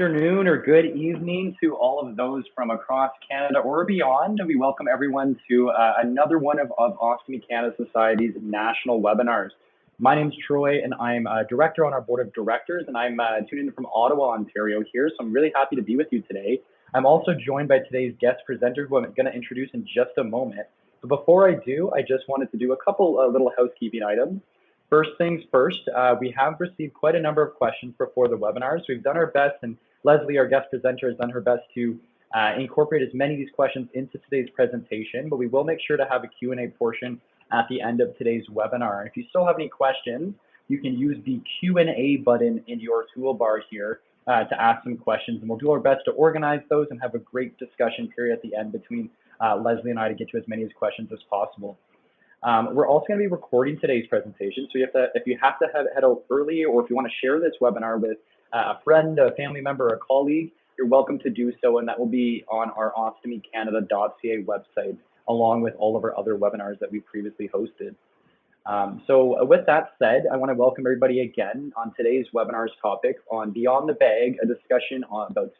afternoon or good evening to all of those from across Canada or beyond. We welcome everyone to another one of Ostomy Canada Society's national webinars. My name is Troy, and I'm a director on our board of directors, and I'm tuning in from Ottawa, Ontario here, so I'm really happy to be with you today. I'm also joined by today's guest presenter, who I'm going to introduce in just a moment. But before I do, I just wanted to do a couple little housekeeping items. First things first, we have received quite a number of questions before the webinars. We've done our best, and Leslie, our guest presenter, has done her best to incorporate as many of these questions into today's presentation, but we will make sure to have a Q&A portion at the end of today's webinar. And if you still have any questions, you can use the Q&A button in your toolbar here to ask some questions, and we'll do our best to organize those and have a great discussion period at the end between Leslie and I to get to as many questions as possible. We're also going to be recording today's presentation, so if you have to head out early, or if you want to share this webinar with a friend, a family member, a colleague, you're welcome to do so, and that will be on our ostomycanada.ca website, along with all of our other webinars that we previously hosted. So with that said, I want to welcome everybody again on today's webinar's topic on Beyond the Bag, a discussion about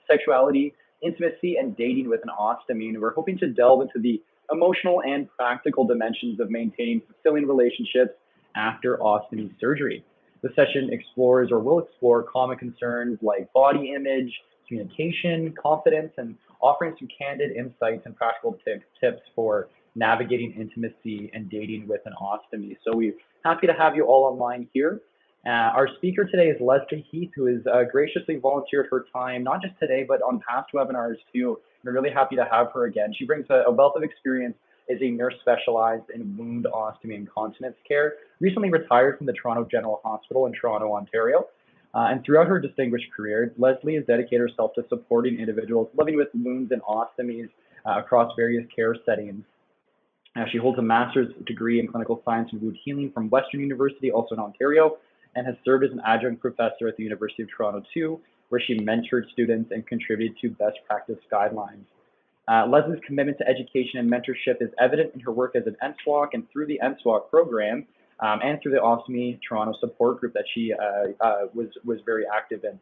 sexuality, intimacy, and dating with an ostomy. And we're hoping to delve into the emotional and practical dimensions of maintaining fulfilling relationships after ostomy surgery. The session explores or will explore common concerns like body image, communication, confidence, and offering some candid insights and practical tips for navigating intimacy and dating with an ostomy. So we're happy to have you all online here. Our speaker today is Leslie Heath, who has graciously volunteered her time, not just today, but on past webinars too. We're really happy to have her again. She brings a wealth of experience as a nurse specialized in wound, ostomy, and continence care, recently retired from the Toronto General Hospital in Toronto, Ontario. And throughout her distinguished career, Leslie has dedicated herself to supporting individuals living with wounds and ostomies across various care settings. She holds a master's degree in clinical science and wound healing from Western University, also in Ontario, and has served as an adjunct professor at the University of Toronto too, where she mentored students and contributed to best practice guidelines. Leslie's commitment to education and mentorship is evident in her work as an NSWOC and through the NSWOC program, and through the Ostomy Toronto support group that she was very active in.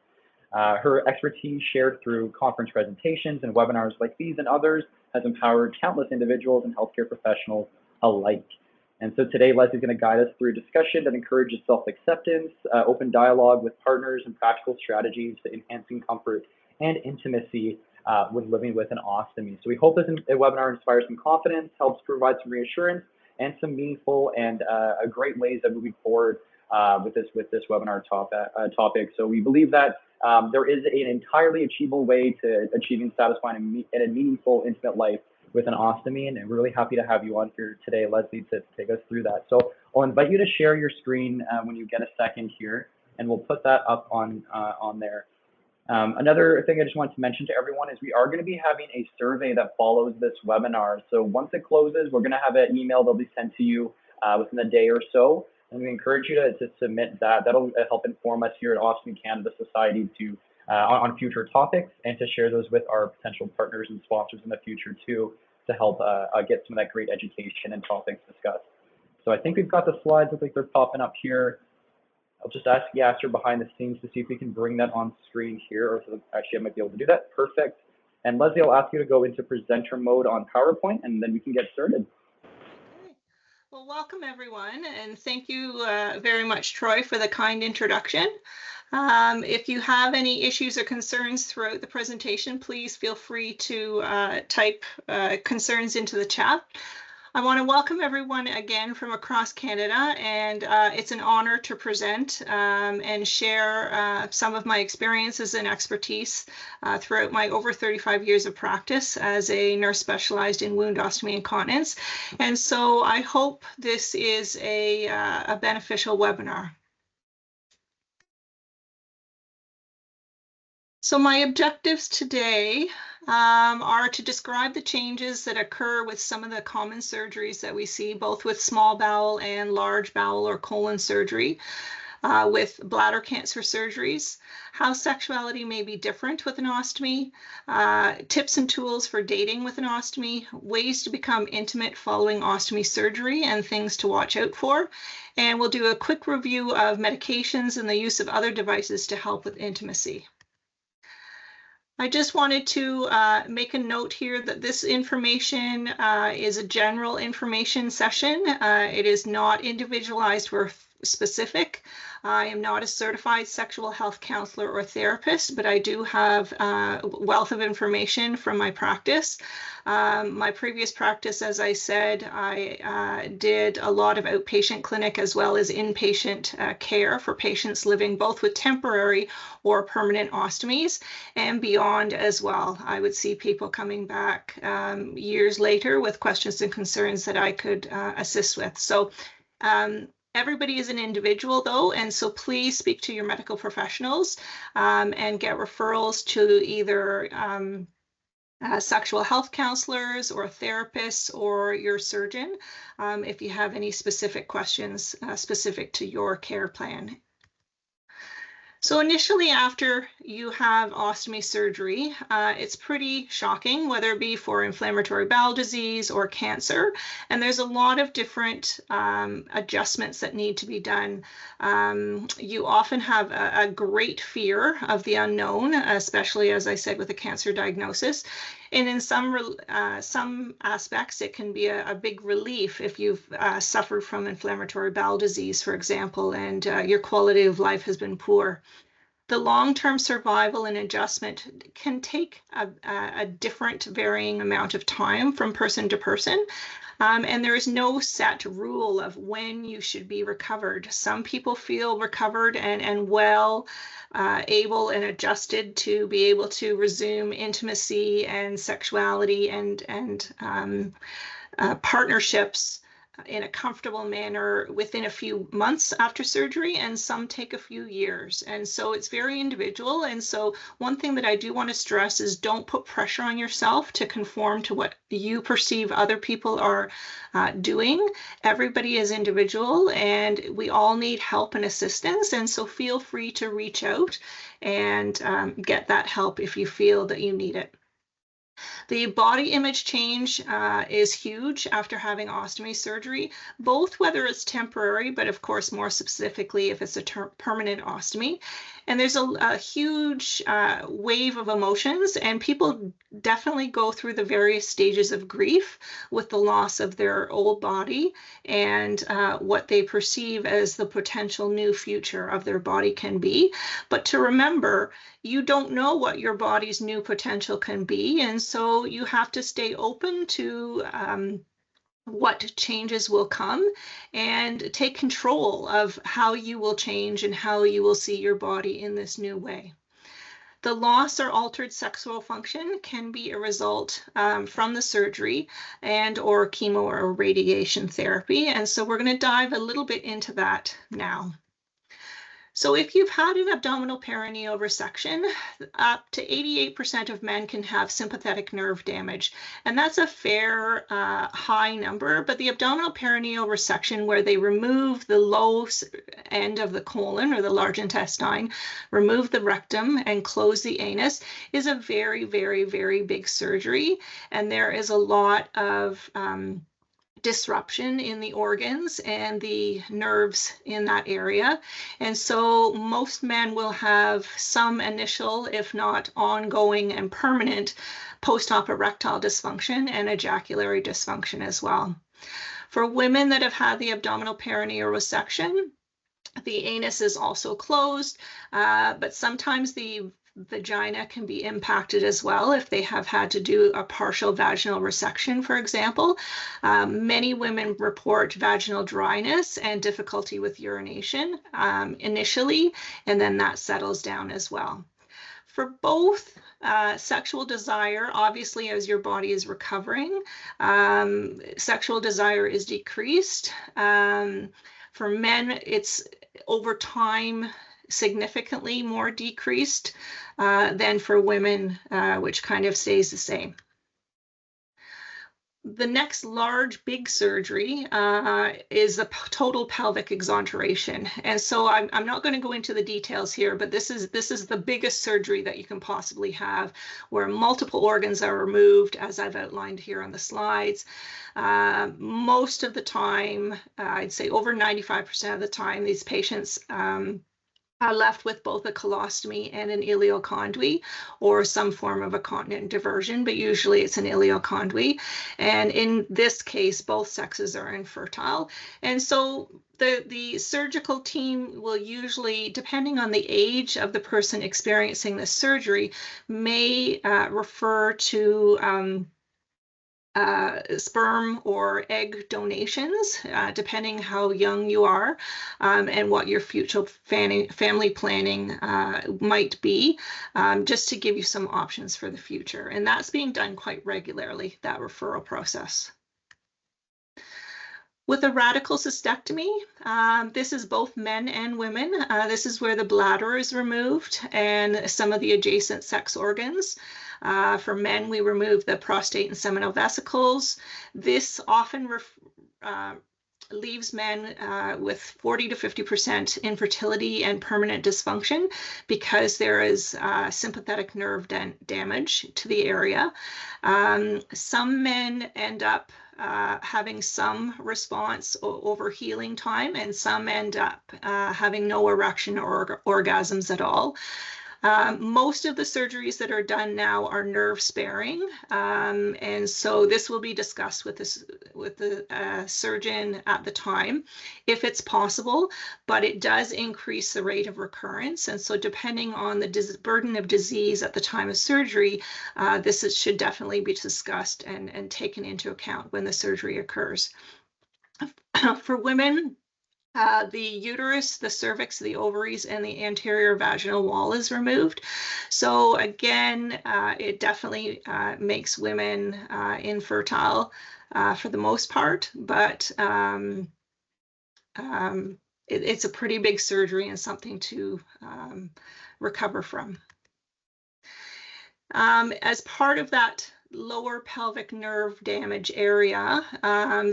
Her expertise shared through conference presentations and webinars like these and others has empowered countless individuals and healthcare professionals alike. And so today, Leslie's going to guide us through a discussion that encourages self-acceptance, open dialogue with partners, and practical strategies to enhancing comfort and intimacy when living with an ostomy. So we hope this webinar inspires some confidence, helps provide some reassurance, and some meaningful and great ways of moving forward with this webinar topic. So we believe that there is an entirely achievable way to achieving satisfying and a meaningful, intimate life with an ostomy, and we're really happy to have you on here today, Leslie, to take us through that. So I'll invite you to share your screen when you get a second here, and we'll put that up on there. Another thing I just wanted to mention to everyone is we are going to be having a survey that follows this webinar. So once it closes, we're going to have an email that'll be sent to you within a day or so, and we encourage you to submit that. That'll help inform us here at Ostomy Canada Society to on future topics, and to share those with our potential partners and sponsors in the future too, to help get some of that great education and topics discussed. So I think we've got the slides. Look like they're popping up here. I'll just ask Yasser behind the scenes to see if we can bring that on screen here, or actually I might be able to do that. Perfect. And Leslie, I'll ask you to go into presenter mode on PowerPoint, and then we can get started. Okay. Well, welcome everyone, and thank you very much, Troy, for the kind introduction. If you have any issues or concerns throughout the presentation, please feel free to type concerns into the chat. I want to welcome everyone again from across Canada, and it's an honor to present and share some of my experiences and expertise throughout my over 35 years of practice as a nurse specialized in wound, ostomy, and continence. And so I hope this is a beneficial webinar. So my objectives today are to describe the changes that occur with some of the common surgeries that we see, both with small bowel and large bowel or colon surgery, with bladder cancer surgeries, how sexuality may be different with an ostomy, tips and tools for dating with an ostomy, ways to become intimate following ostomy surgery, and things to watch out for. And we'll do a quick review of medications and the use of other devices to help with intimacy. I just wanted to make a note here that this information is a general information session. It is not individualized or specific. I am not a certified sexual health counselor or therapist, but I do have a wealth of information from my practice. My previous practice, as I said, I did a lot of outpatient clinic as well as inpatient care for patients living both with temporary or permanent ostomies and beyond as well. I would see people coming back years later with questions and concerns that I could assist with. So everybody is an individual though, and so please speak to your medical professionals and get referrals to either sexual health counselors or therapists or your surgeon if you have any specific questions specific to your care plan. So initially, after you have ostomy surgery, it's pretty shocking, whether it be for inflammatory bowel disease or cancer. And there's a lot of different adjustments that need to be done. You often have a great fear of the unknown, especially, as I said, with a cancer diagnosis. And in some aspects, it can be a big relief if you've suffered from inflammatory bowel disease, for example, and your quality of life has been poor. The long-term survival and adjustment can take a different varying amount of time from person to person. And there is no set rule of when you should be recovered. Some people feel recovered and well, able and adjusted to be able to resume intimacy and sexuality and partnerships in a comfortable manner within a few months after surgery, and some take a few years. And so it's very individual. And so one thing that I do want to stress is don't put pressure on yourself to conform to what you perceive other people are doing. Everybody is individual and we all need help and assistance. And so feel free to reach out and get that help if you feel that you need it. The body image change is huge after having ostomy surgery, both whether it's temporary, but of course more specifically if it's a permanent ostomy. And there's a huge wave of emotions, and people definitely go through the various stages of grief with the loss of their old body and what they perceive as the potential new future of their body can be. But to remember, you don't know what your body's new potential can be, and so you have to stay open to what changes will come and take control of how you will change and how you will see your body in this new way. The loss or altered sexual function can be a result from the surgery and or chemo or radiation therapy. And so we're going to dive a little bit into that now. So if you've had an abdominal perineal resection, up to 88% of men can have sympathetic nerve damage. And that's a fair high number, but the abdominal perineal resection, where they remove the low end of the colon or the large intestine, remove the rectum and close the anus, is a very, very, very big surgery. And there is a lot of disruption in the organs and the nerves in that area. And so most men will have some initial, if not ongoing and permanent, post-op erectile dysfunction and ejaculatory dysfunction as well. For women that have had the abdominal perineal resection, the anus is also closed, but sometimes the vagina can be impacted as well if they have had to do a partial vaginal resection, for example. Many women report vaginal dryness and difficulty with urination initially, and then that settles down as well. For both sexual desire, obviously, as your body is recovering, sexual desire is decreased. For men, it's over time significantly more decreased than for women, which kind of stays the same. The next large big surgery is the total pelvic exenteration. And so I'm not going to go into the details here, but this is the biggest surgery that you can possibly have, where multiple organs are removed, as I've outlined here on the slides. Most of the time, I'd say over 95% of the time, these patients are left with both a colostomy and an ileocondyly, or some form of a continent diversion, but usually it's an ileocondyly. And in this case, both sexes are infertile. And so the surgical team will usually, depending on the age of the person experiencing the surgery, may refer to sperm or egg donations, depending how young you are and what your future family planning might be, just to give you some options for the future. And that's being done quite regularly, that referral process. With a radical cystectomy, this is both men and women. This is where the bladder is removed and some of the adjacent sex organs. For men, we remove the prostate and seminal vesicles. This often leaves men with 40 to 50% infertility and permanent dysfunction because there is sympathetic nerve damage to the area. Some men end up having some response over healing time, and some end up having no erection or orgasms at all. Most of the surgeries that are done now are nerve sparing, and so this will be discussed with the surgeon at the time, if it's possible, but it does increase the rate of recurrence. And so depending on the burden of disease at the time of surgery, this should definitely be discussed and taken into account when the surgery occurs. For women, the uterus, the cervix, the ovaries, and the anterior vaginal wall is removed. So again, it definitely makes women infertile for the most part, but it's a pretty big surgery and something to recover from. As part of that lower pelvic nerve damage area,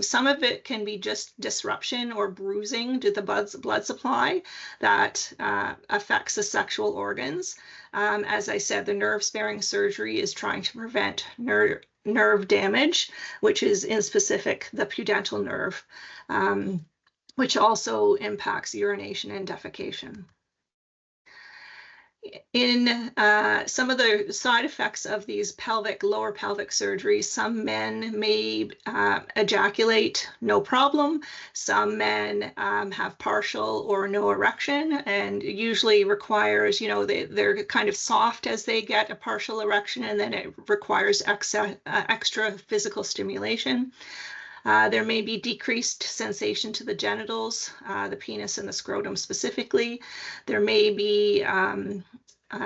some of it can be just disruption or bruising to the blood supply that affects the sexual organs. As I said, the nerve sparing surgery is trying to prevent nerve damage, which is in specific the pudendal nerve, which also impacts urination and defecation. In some of the side effects of these lower pelvic surgeries, some men may ejaculate no problem. Some men have partial or no erection, and usually requires, they're kind of soft as they get a partial erection, and then it requires extra physical stimulation. There may be decreased sensation to the genitals, the penis and the scrotum specifically. There may be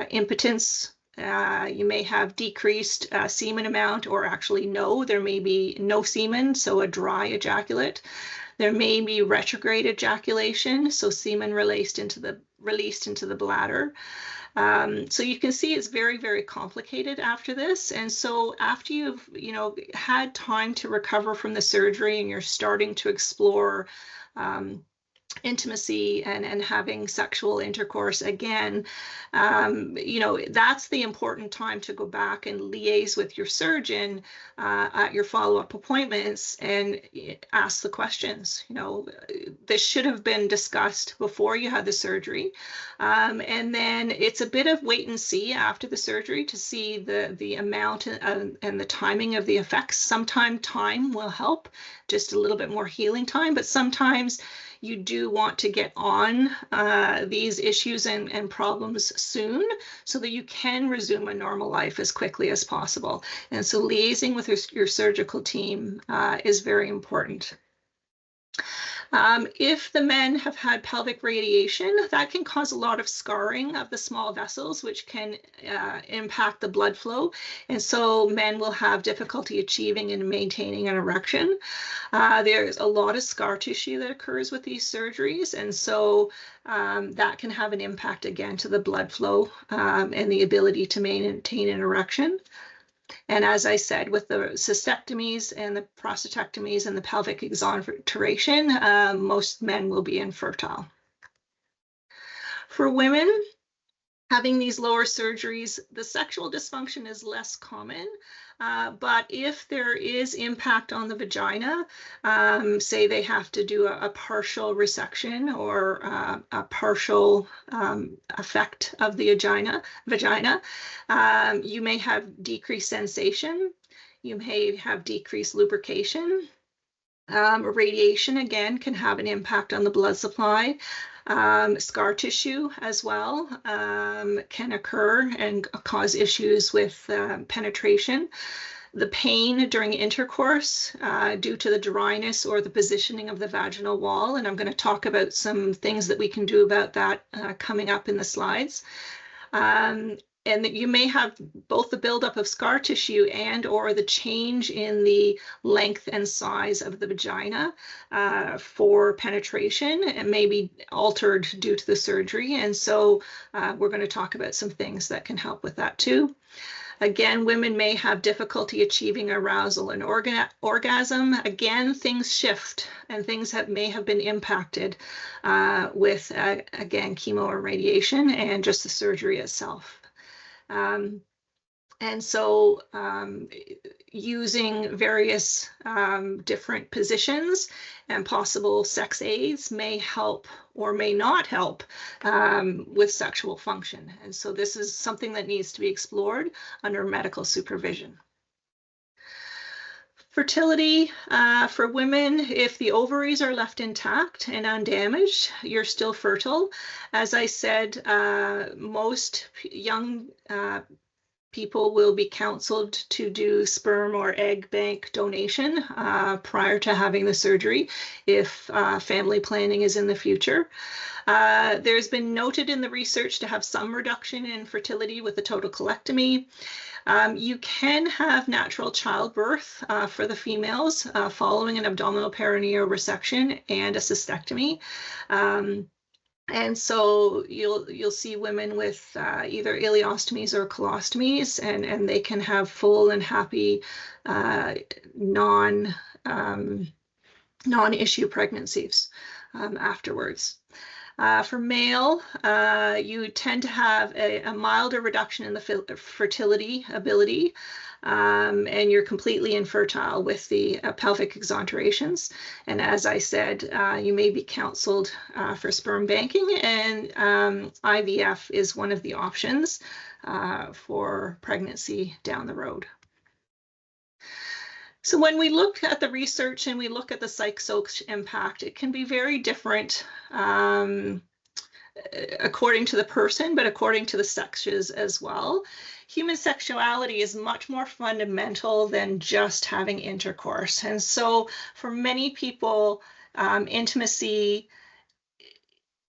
impotence. You may have decreased semen amount, or actually there may be no semen, so a dry ejaculate. There may be retrograde ejaculation, so semen released into the bladder. So you can see it's very, very complicated after this. And so after you've, had time to recover from the surgery and you're starting to explore intimacy and having sexual intercourse again, that's the important time to go back and liaise with your surgeon at your follow-up appointments and ask the questions. This should have been discussed before you had the surgery. And then it's a bit of wait and see after the surgery to see the amount and the timing of the effects. Sometimes time will help, just a little bit more healing time, but sometimes you do want to get on these issues and problems soon so that you can resume a normal life as quickly as possible. And so liaising with your surgical team is very important. If the men have had pelvic radiation, that can cause a lot of scarring of the small vessels, which can impact the blood flow. And so men will have difficulty achieving and maintaining an erection. There's a lot of scar tissue that occurs with these surgeries. And so that can have an impact again to the blood flow and the ability to maintain an erection. And as I said, with the cystectomies and the prostatectomies and the pelvic exenteration, most men will be infertile. For women, having these lower surgeries, the sexual dysfunction is less common. But if there is impact on the vagina, say they have to do a partial resection or a partial effect of the vagina, you may have decreased sensation. You may have decreased lubrication. Radiation, again, can have an impact on the blood supply. Scar tissue as well can occur and cause issues with penetration. The pain during intercourse due to the dryness or the positioning of the vaginal wall, and I'm going to talk about some things that we can do about that coming up in the slides. And that you may have both the buildup of scar tissue and or the change in the length and size of the vagina for penetration. It may be altered due to the surgery. And so we're going to talk about some things that can help with that too. Again, women may have difficulty achieving arousal and orgasm. Again, things shift and things may have been impacted with, again, chemo or radiation and just the surgery itself. And so using various different positions and possible sex aids may help or may not help with sexual function. And so this is something that needs to be explored under medical supervision. Fertility for women, if the ovaries are left intact and undamaged, you're still fertile. As I said, most young people will be counseled to do sperm or egg bank donation prior to having the surgery if family planning is in the future. There's been noted in the research to have some reduction in fertility with the total colectomy. You can have natural childbirth for the females following an abdominal perineal resection and a cystectomy. And so you'll see women with either ileostomies or colostomies, and they can have full and happy non-issue pregnancies afterwards. For male, you tend to have a milder reduction in the fertility ability, and you're completely infertile with the pelvic exenterations. And as I said, you may be counseled for sperm banking, and IVF is one of the options for pregnancy down the road. So when we look at the research and we look at the psychosocial impact, it can be very different according to the person, but according to the sexes as well. Human sexuality is much more fundamental than just having intercourse. And so for many people, intimacy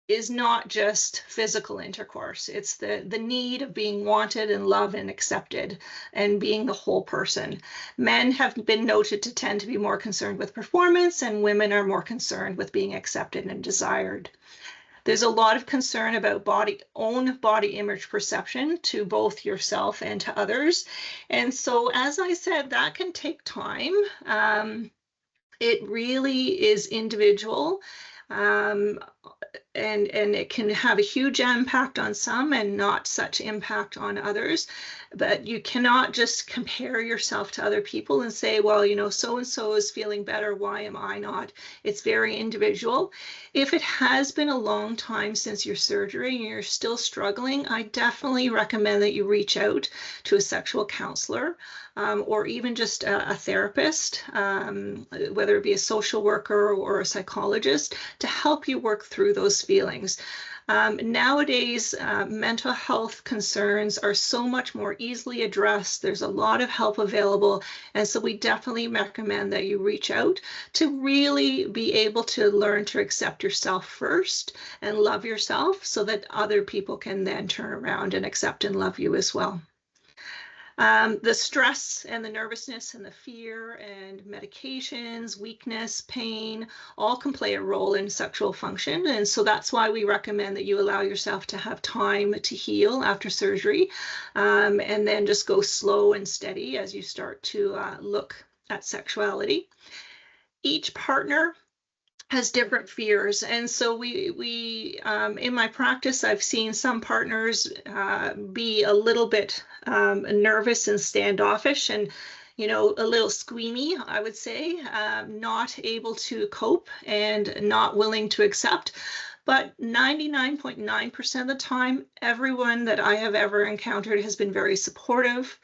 is not just physical intercourse. It's the need of being wanted and loved and accepted and being the whole person. Men have been noted to tend to be more concerned with performance, and women are more concerned with being accepted and desired. There's a lot of concern about own body image perception to both yourself and to others. And so, as I said, that can take time. It really is individual. And it can have a huge impact on some and not such impact on others. But you cannot just compare yourself to other people and say, well, you know, so-and-so is feeling better, why am I not? It's very individual. If it has been a long time since your surgery and you're still struggling, I definitely recommend that you reach out to a sexual counselor or even just a therapist, whether it be a social worker or a psychologist, to help you work through those feelings. Nowadays, mental health concerns are so much more easily addressed. There's a lot of help available. And so we definitely recommend that you reach out to really be able to learn to accept yourself first and love yourself so that other people can then turn around and accept and love you as well. The stress and the nervousness and the fear and medications, weakness, pain, all can play a role in sexual function. And so that's why we recommend that you allow yourself to have time to heal after surgery, and then just go slow and steady as you start to look at sexuality. Each partner has different fears. And so we in my practice, I've seen some partners be a little bit nervous and standoffish, and a little squeamy, I would say, not able to cope and not willing to accept. But 99.9% of the time, everyone that I have ever encountered has been very supportive.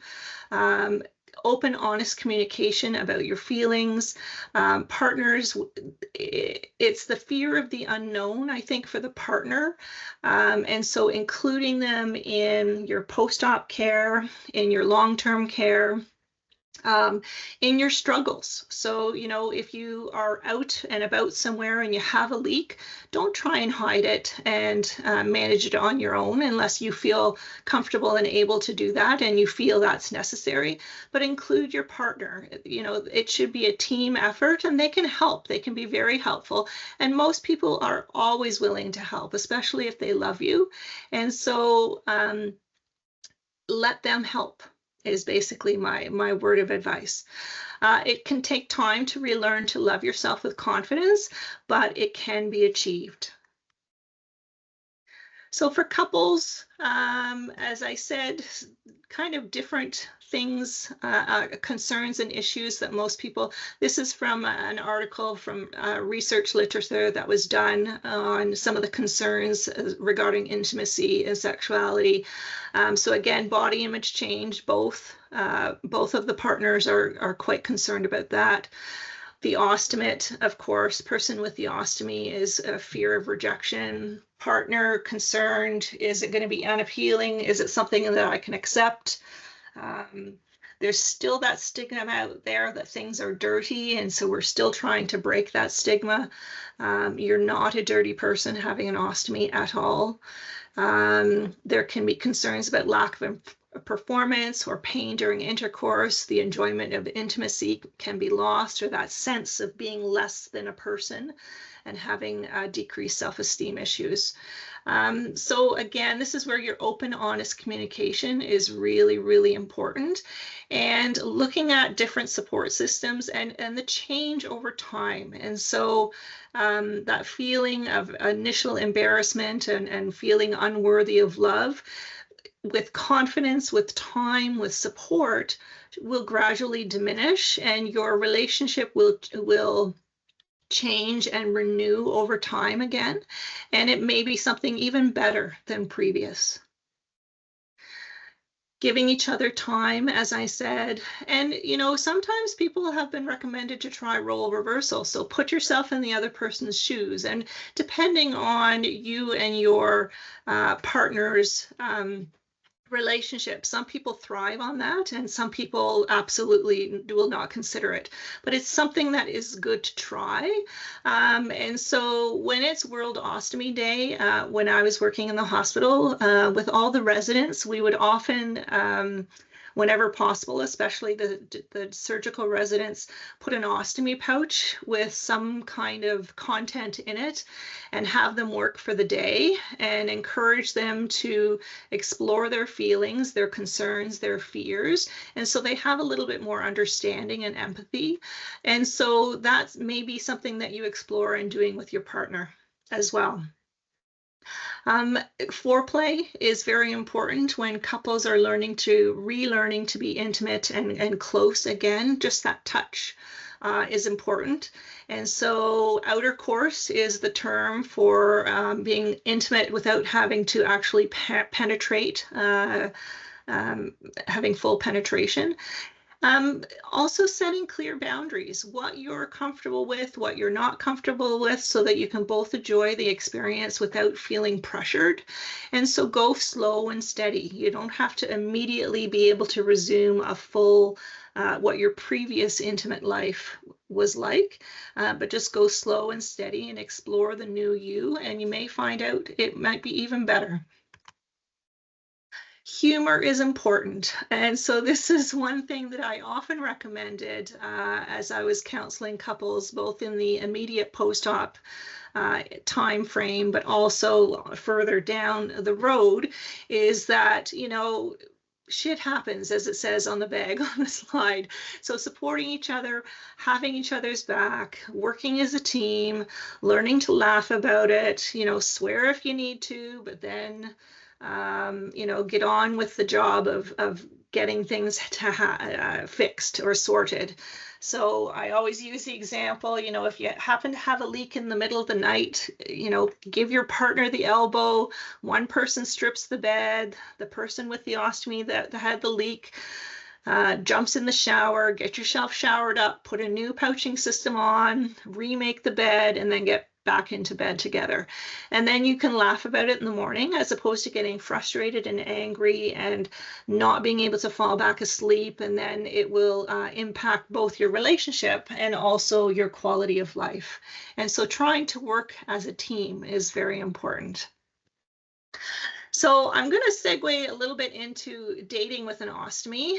Open, honest communication about your feelings. Partners, it's the fear of the unknown, I think, for the partner. And so including them in your post-op care, in your long-term care, in your struggles. So, if you are out and about somewhere and you have a leak, don't try and hide it and manage it on your own unless you feel comfortable and able to do that and you feel that's necessary. But include your partner. It should be a team effort, and they can help. They can be very helpful. And most people are always willing to help, especially if they love you. And so let them help is basically my word of advice. It can take time to relearn to love yourself with confidence, but it can be achieved. So for couples, as I said, kind of different things, concerns and issues that most people, this is from an article from research literature that was done on some of the concerns regarding intimacy and sexuality. So again, body image change, both of the partners are quite concerned about that. The ostomate, of course, person with the ostomy is a fear of rejection. Partner concerned, is it going to be unappealing? Is it something that I can accept? There's still that stigma out there that things are dirty, and so we're still trying to break that stigma. You're not a dirty person having an ostomy at all. There can be concerns about lack of performance or pain during intercourse. The enjoyment of intimacy can be lost, or that sense of being less than a person and having decreased self-esteem issues. So again, this is where your open, honest communication is really, really important. And looking at different support systems and the change over time. And so that feeling of initial embarrassment and feeling unworthy of love, with confidence, with time, with support, will gradually diminish, and your relationship will change and renew over time again, and it may be something even better than previous. Giving each other time, as I said, and sometimes people have been recommended to try role reversal. So put yourself in the other person's shoes, and depending on you and your partner's relationship, some people thrive on that and some people absolutely will not consider it, but it's something that is good to try. And so when it's World Ostomy Day, when I was working in the hospital with all the residents, we would often whenever possible, especially the surgical residents, put an ostomy pouch with some kind of content in it and have them work for the day and encourage them to explore their feelings, their concerns, their fears. And so they have a little bit more understanding and empathy. And so that's maybe something that you explore in doing with your partner as well. Foreplay is very important when couples are relearning to be intimate and close again. Just that touch is important. And so outer course is the term for being intimate without having to actually penetrate, having full penetration. Also setting clear boundaries, what you're comfortable with, what you're not comfortable with, so that you can both enjoy the experience without feeling pressured. And so go slow and steady. You don't have to immediately be able to resume a full, what your previous intimate life was like, but just go slow and steady and explore the new you, and you may find out it might be even better. Humor is important. And so this is one thing that I often recommended as I was counseling couples, both in the immediate post-op time frame, but also further down the road, is that, shit happens, as it says on the bag on the slide. So supporting each other, having each other's back, working as a team, learning to laugh about it, swear if you need to, but then get on with the job of getting things fixed or sorted. So I always use the example, you know, if you happen to have a leak in the middle of the night, you know, give your partner the elbow. One person strips the bed, the person with the ostomy that had the leak jumps in the shower, get yourself showered up, put a new pouching system on, remake the bed, and then get back into bed together. And then you can laugh about it in the morning, as opposed to getting frustrated and angry and not being able to fall back asleep. And then it will impact both your relationship and also your quality of life. And so trying to work as a team is very important. So I'm going to segue a little bit into dating with an ostomy.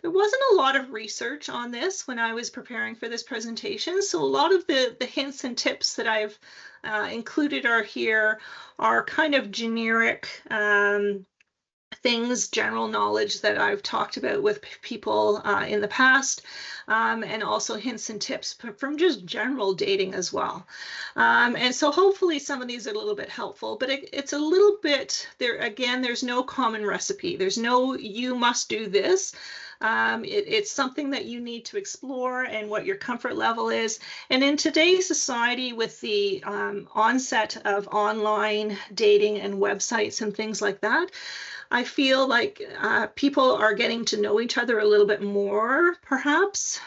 There wasn't a lot of research on this when I was preparing for this presentation. So a lot of the hints and tips that I've included are kind of generic things, general knowledge that I've talked about with people in the past, and also hints and tips from just general dating as well. And so hopefully some of these are a little bit helpful, but it's a little bit, again, there's no common recipe. There's no, you must do this. It's something that you need to explore and what your comfort level is. And in today's society, with the onset of online dating and websites and things like that, I feel like people are getting to know each other a little bit more, perhaps,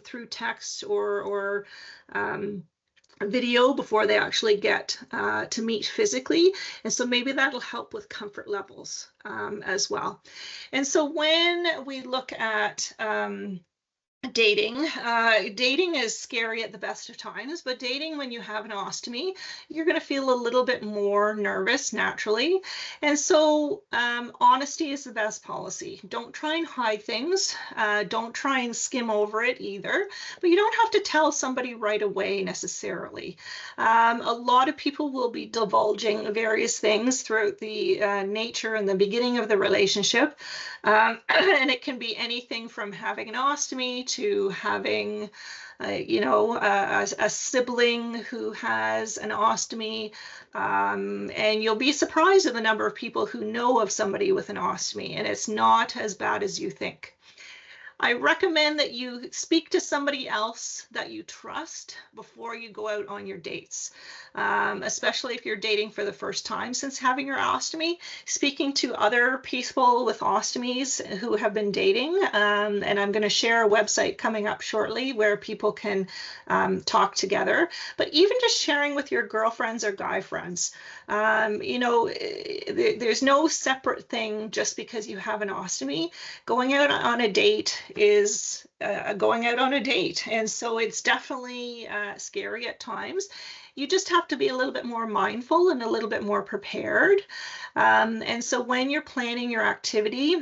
through text or video before they actually get to meet physically. And so maybe that'll help with comfort levels as well. And so when we look at dating is scary at the best of times, but dating when you have an ostomy, you're going to feel a little bit more nervous naturally. And so honesty is the best policy. Don't try and hide things. Don't try and skim over it either, but you don't have to tell somebody right away necessarily. A lot of people will be divulging various things throughout the nature and the beginning of the relationship. And it can be anything from having an ostomy to having, a sibling who has an ostomy. And you'll be surprised at the number of people who know of somebody with an ostomy, and it's not as bad as you think. I recommend that you speak to somebody else that you trust before you go out on your dates, especially if you're dating for the first time since having your ostomy. Speaking to other people with ostomies who have been dating, and I'm going to share a website coming up shortly where people can talk together, but even just sharing with your girlfriends or guy friends. There's no separate thing just because you have an ostomy. Going out on a date is going out on a date. And so it's definitely scary at times. You just have to be a little bit more mindful and a little bit more prepared. And so when you're planning your activity,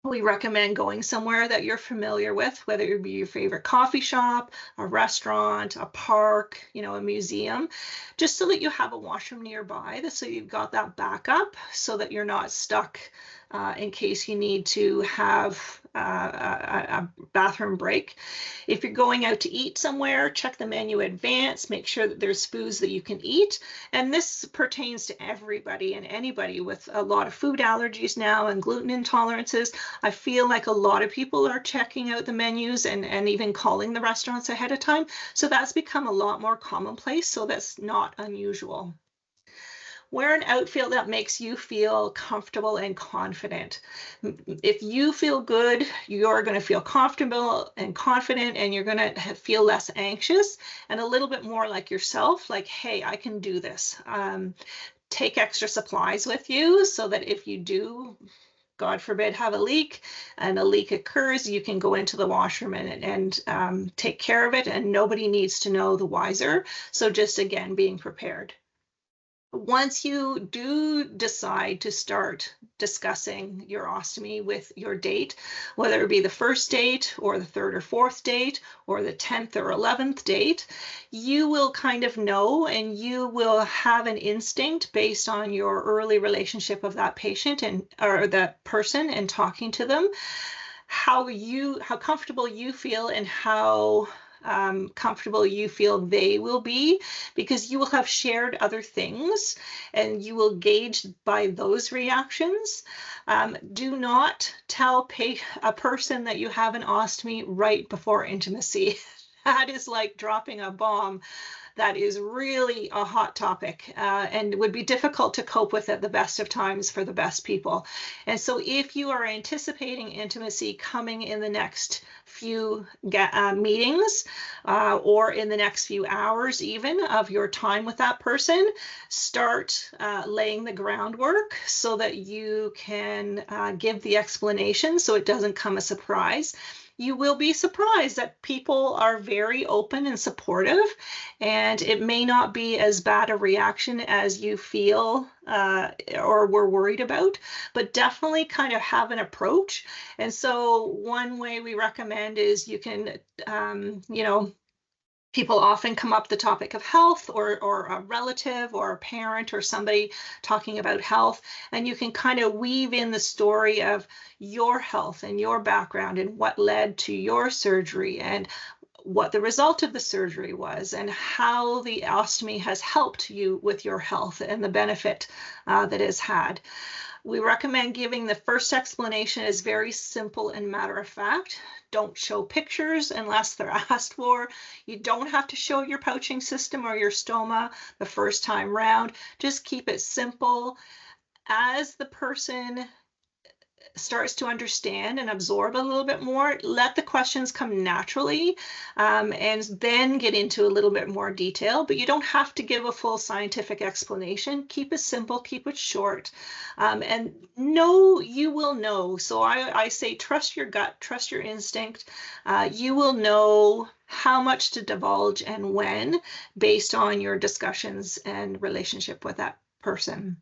we recommend going somewhere that you're familiar with, whether it be your favorite coffee shop, a restaurant, a park, a museum, just so that you have a washroom nearby, so you've got that backup so that you're not stuck in case you need to have a bathroom break. If you're going out to eat somewhere, check the menu in advance, make sure that there's foods that you can eat. And this pertains to everybody and anybody with a lot of food allergies now and gluten intolerances. I feel like a lot of people are checking out the menus and even calling the restaurants ahead of time. So that's become a lot more commonplace. So that's not unusual. Wear an outfit that makes you feel comfortable and confident. If you feel good, you're going to feel comfortable and confident, and you're going to feel less anxious and a little bit more like yourself, like, hey, I can do this. Take extra supplies with you so that if you do, God forbid, have a leak and a leak occurs, you can go into the washroom and take care of it, and nobody needs to know the wiser. So just, again, being prepared. Once you do decide to start discussing your ostomy with your date, whether it be the first date or the third or fourth date or the 10th or 11th date, you will kind of know, and you will have an instinct based on your early relationship of that patient or that person and talking to them, how comfortable you feel and how comfortable you feel they will be, because you will have shared other things and you will gauge by those reactions. Do not tell a person that you have an ostomy right before intimacy. That is like dropping a bomb. That is really a hot topic and would be difficult to cope with at the best of times for the best people. And so if you are anticipating intimacy coming in the next few meetings or in the next few hours even of your time with that person, start laying the groundwork so that you can give the explanation so it doesn't come as a surprise. You will be surprised that people are very open and supportive, and it may not be as bad a reaction as you feel or were worried about, but definitely kind of have an approach. And so one way we recommend is you can, people often come up the topic of health or a relative or a parent or somebody talking about health, and you can kind of weave in the story of your health and your background and what led to your surgery and what the result of the surgery was and how the ostomy has helped you with your health and the benefit that it has had. We recommend giving the first explanation as very simple and matter of fact. Don't show pictures unless they're asked for. You don't have to show your pouching system or your stoma the first time round. Just keep it simple. As the person starts to understand and absorb a little bit more, let the questions come naturally and then get into a little bit more detail, but you don't have to give a full scientific explanation. Keep it simple, keep it short, and know you will know. So I say trust your gut, trust your instinct. You will know how much to divulge and when based on your discussions and relationship with that person.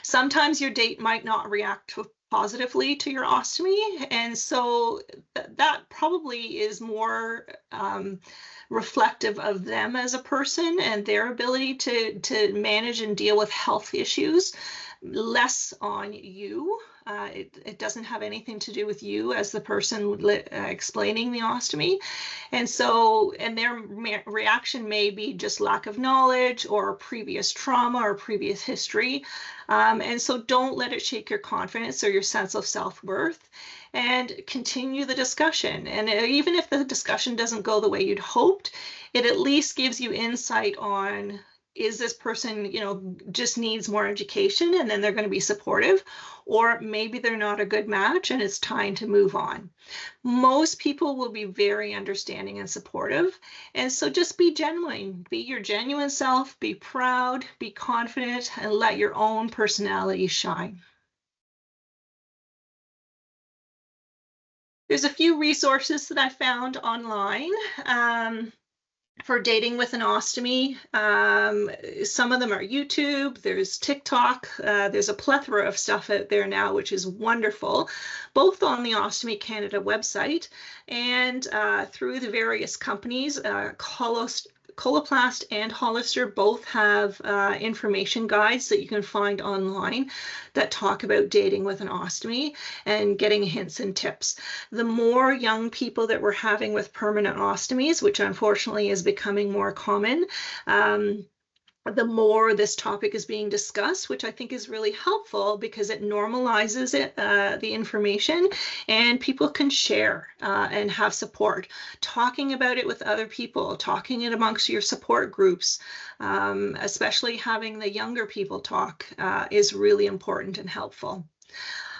Sometimes your date might not react positively to your ostomy, and so that probably is more reflective of them as a person and their ability to manage and deal with health issues, less on you. It doesn't have anything to do with you as the person explaining the ostomy. And so, and their reaction may be just lack of knowledge or previous trauma or previous history. And so don't let it shake your confidence or your sense of self-worth, and continue the discussion. And even if the discussion doesn't go the way you'd hoped, it at least gives you insight on, is this person, just needs more education and then they're going to be supportive, or maybe they're not a good match and it's time to move on. Most people will be very understanding and supportive. And so just be genuine, be your genuine self, be proud, be confident, and let your own personality shine. There's a few resources that I found online for dating with an ostomy. Some of them are YouTube, there's TikTok, there's a plethora of stuff out there now, which is wonderful, both on the Ostomy Canada website and through the various companies. Coloplast and Hollister both have information guides that you can find online that talk about dating with an ostomy and getting hints and tips. The more young people that we're having with permanent ostomies, which unfortunately is becoming more common, the more this topic is being discussed, which I think is really helpful because it normalizes it, the information, and people can share and have support. Talking about it with other people, talking it amongst your support groups, especially having the younger people talk is really important and helpful.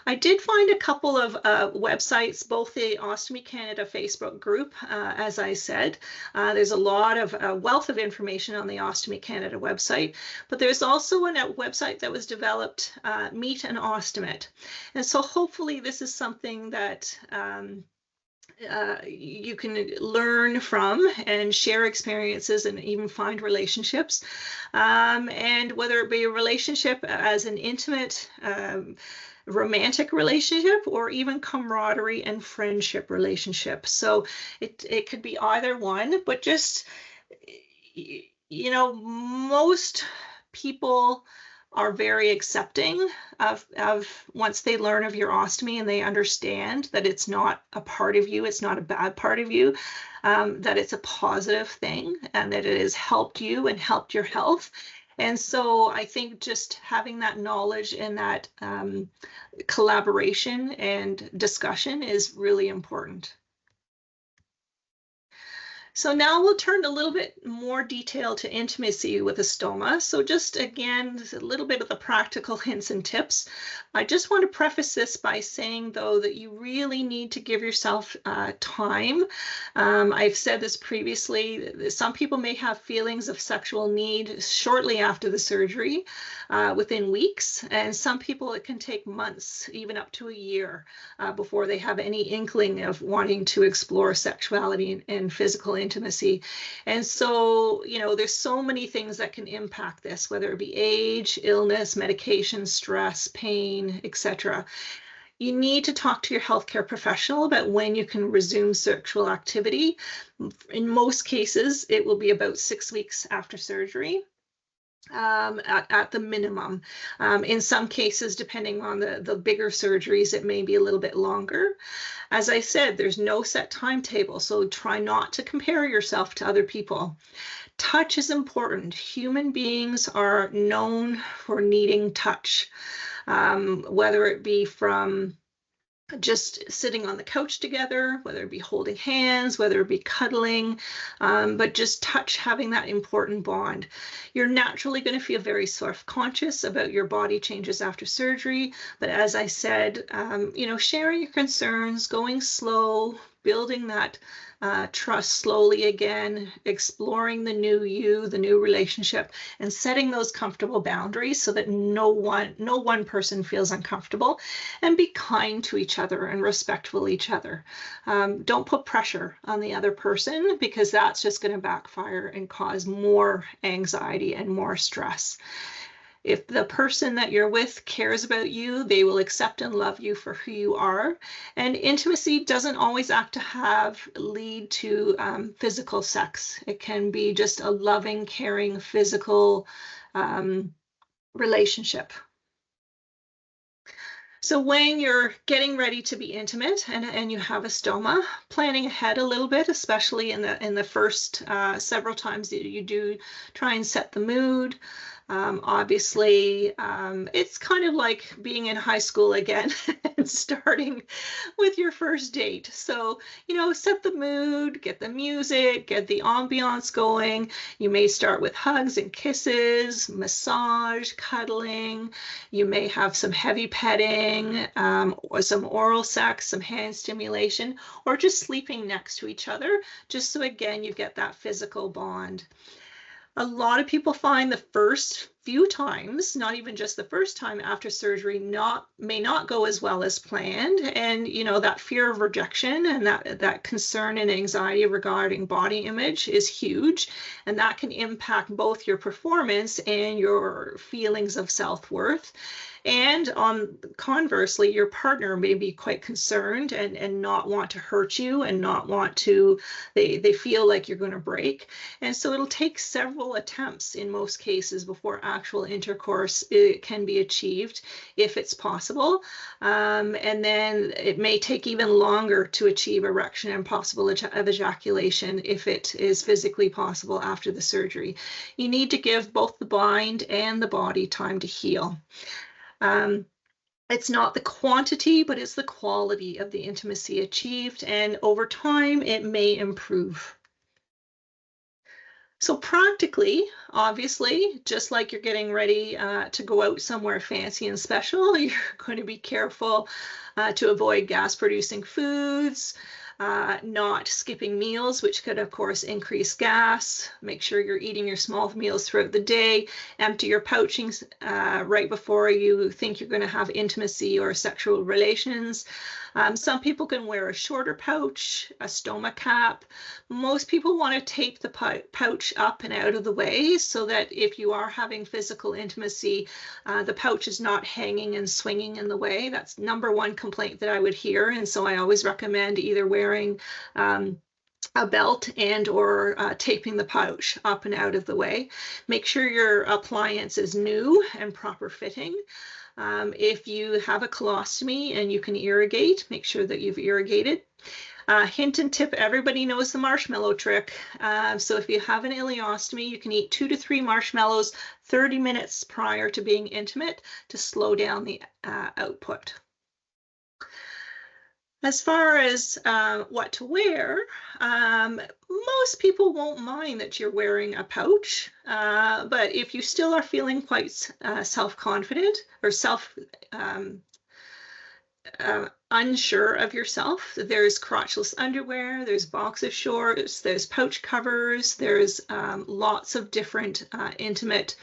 I did find a couple of websites, both the Ostomy Canada Facebook group, as I said. There's a lot of wealth of information on the Ostomy Canada website, but there's also a website that was developed, Meet an Ostomate. And so hopefully this is something that you can learn from and share experiences and even find relationships. And whether it be a relationship as an intimate, romantic relationship or even camaraderie and friendship relationship. So it could be either one, but just, most people are very accepting of once they learn of your ostomy and they understand that it's not a part of you, it's not a bad part of you, that it's a positive thing and that it has helped you and helped your health. And so I think just having that knowledge and that collaboration and discussion is really important. So now we'll turn a little bit more detail to intimacy with a stoma. So just again, a little bit of the practical hints and tips. I just want to preface this by saying, though, that you really need to give yourself time. I've said this previously, some people may have feelings of sexual need shortly after the surgery, within weeks, and some people it can take months, even up to a year, before they have any inkling of wanting to explore sexuality and physical intimacy. And so, you know, there's so many things that can impact this, whether it be age, illness, medication, stress, pain, etc. You need to talk to your healthcare professional about when you can resume sexual activity. In most cases, it will be about 6 weeks after surgery. At the minimum. In some cases, depending on the bigger surgeries, it may be a little bit longer. As I said, there's no set timetable, so try not to compare yourself to other people. Touch is important. Human beings are known for needing touch, whether it be from just sitting on the couch together, whether it be holding hands, whether it be cuddling, but just touch, having that important bond. You're naturally going to feel very self-conscious about your body changes after surgery, but as I said, you know, sharing your concerns, going slow, building that trust slowly again, exploring the new you, the new relationship, and setting those comfortable boundaries so that no one person feels uncomfortable, and be kind to each other and respectful each other. Don't put pressure on the other person, because that's just going to backfire and cause more anxiety and more stress. If the person that you're with cares about you, they will accept and love you for who you are. And intimacy doesn't always have to lead to physical sex. It can be just a loving, caring, physical relationship. So when you're getting ready to be intimate and you have a stoma, planning ahead a little bit, especially in the first several times that you do, try and set the mood. Obviously, it's kind of like being in high school again and starting with your first date. So, you know, set the mood, get the music, get the ambiance going. You may start with hugs and kisses, massage, cuddling. You may have some heavy petting, or some oral sex, some hand stimulation, or just sleeping next to each other, just so again, you get that physical bond. A lot of people find the first few times, not even just the first time after surgery, may not go as well as planned. And, you know, that fear of rejection and that concern and anxiety regarding body image is huge. And that can impact both your performance and your feelings of self-worth. And conversely, your partner may be quite concerned and not want to hurt you and not want to, they feel like you're going to break. And so it'll take several attempts in most cases before actual intercourse can be achieved, if it's possible. And then it may take even longer to achieve erection and possible ejaculation if it is physically possible after the surgery. You need to give both the mind and the body time to heal. It's not the quantity, but it's the quality of the intimacy achieved, and over time it may improve. So practically, obviously, just like you're getting ready to go out somewhere fancy and special, you're going to be careful to avoid gas-producing foods, not skipping meals, which could, of course, increase gas. Make sure you're eating your small meals throughout the day. Empty your pouchings right before you think you're going to have intimacy or sexual relations. Some people can wear a shorter pouch, a stoma cap. Most people want to tape the pouch up and out of the way so that if you are having physical intimacy, the pouch is not hanging and swinging in the way. That's number one complaint that I would hear. And so I always recommend either wearing a belt and or taping the pouch up and out of the way. Make sure your appliance is new and proper fitting. If you have a colostomy and you can irrigate, make sure that you've irrigated. Hint and tip, everybody knows the marshmallow trick. So if you have an ileostomy, you can eat 2 to 3 marshmallows 30 minutes prior to being intimate to slow down the output. As far as what to wear, most people won't mind that you're wearing a pouch, but if you still are feeling quite self-confident or unsure of yourself, there's crotchless underwear, there's boxer shorts, there's pouch covers, there's lots of different intimate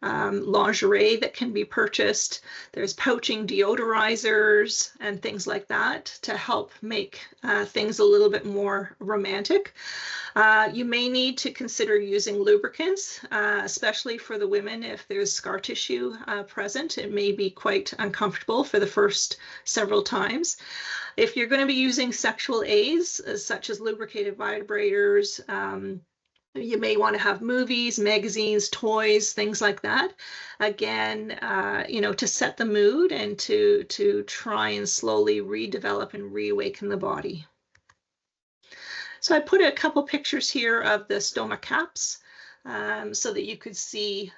lingerie that can be purchased. There's pouching deodorizers and things like that to help make things a little bit more romantic. You may need to consider using lubricants, especially for the women. If there's scar tissue present, it may be quite uncomfortable for the first several times. If you're going to be using sexual aids, such as lubricated vibrators, you may want to have movies, magazines, toys, things like that. Again, to set the mood and to try and slowly redevelop and reawaken the body. So I put a couple pictures here of the stoma caps so that you could see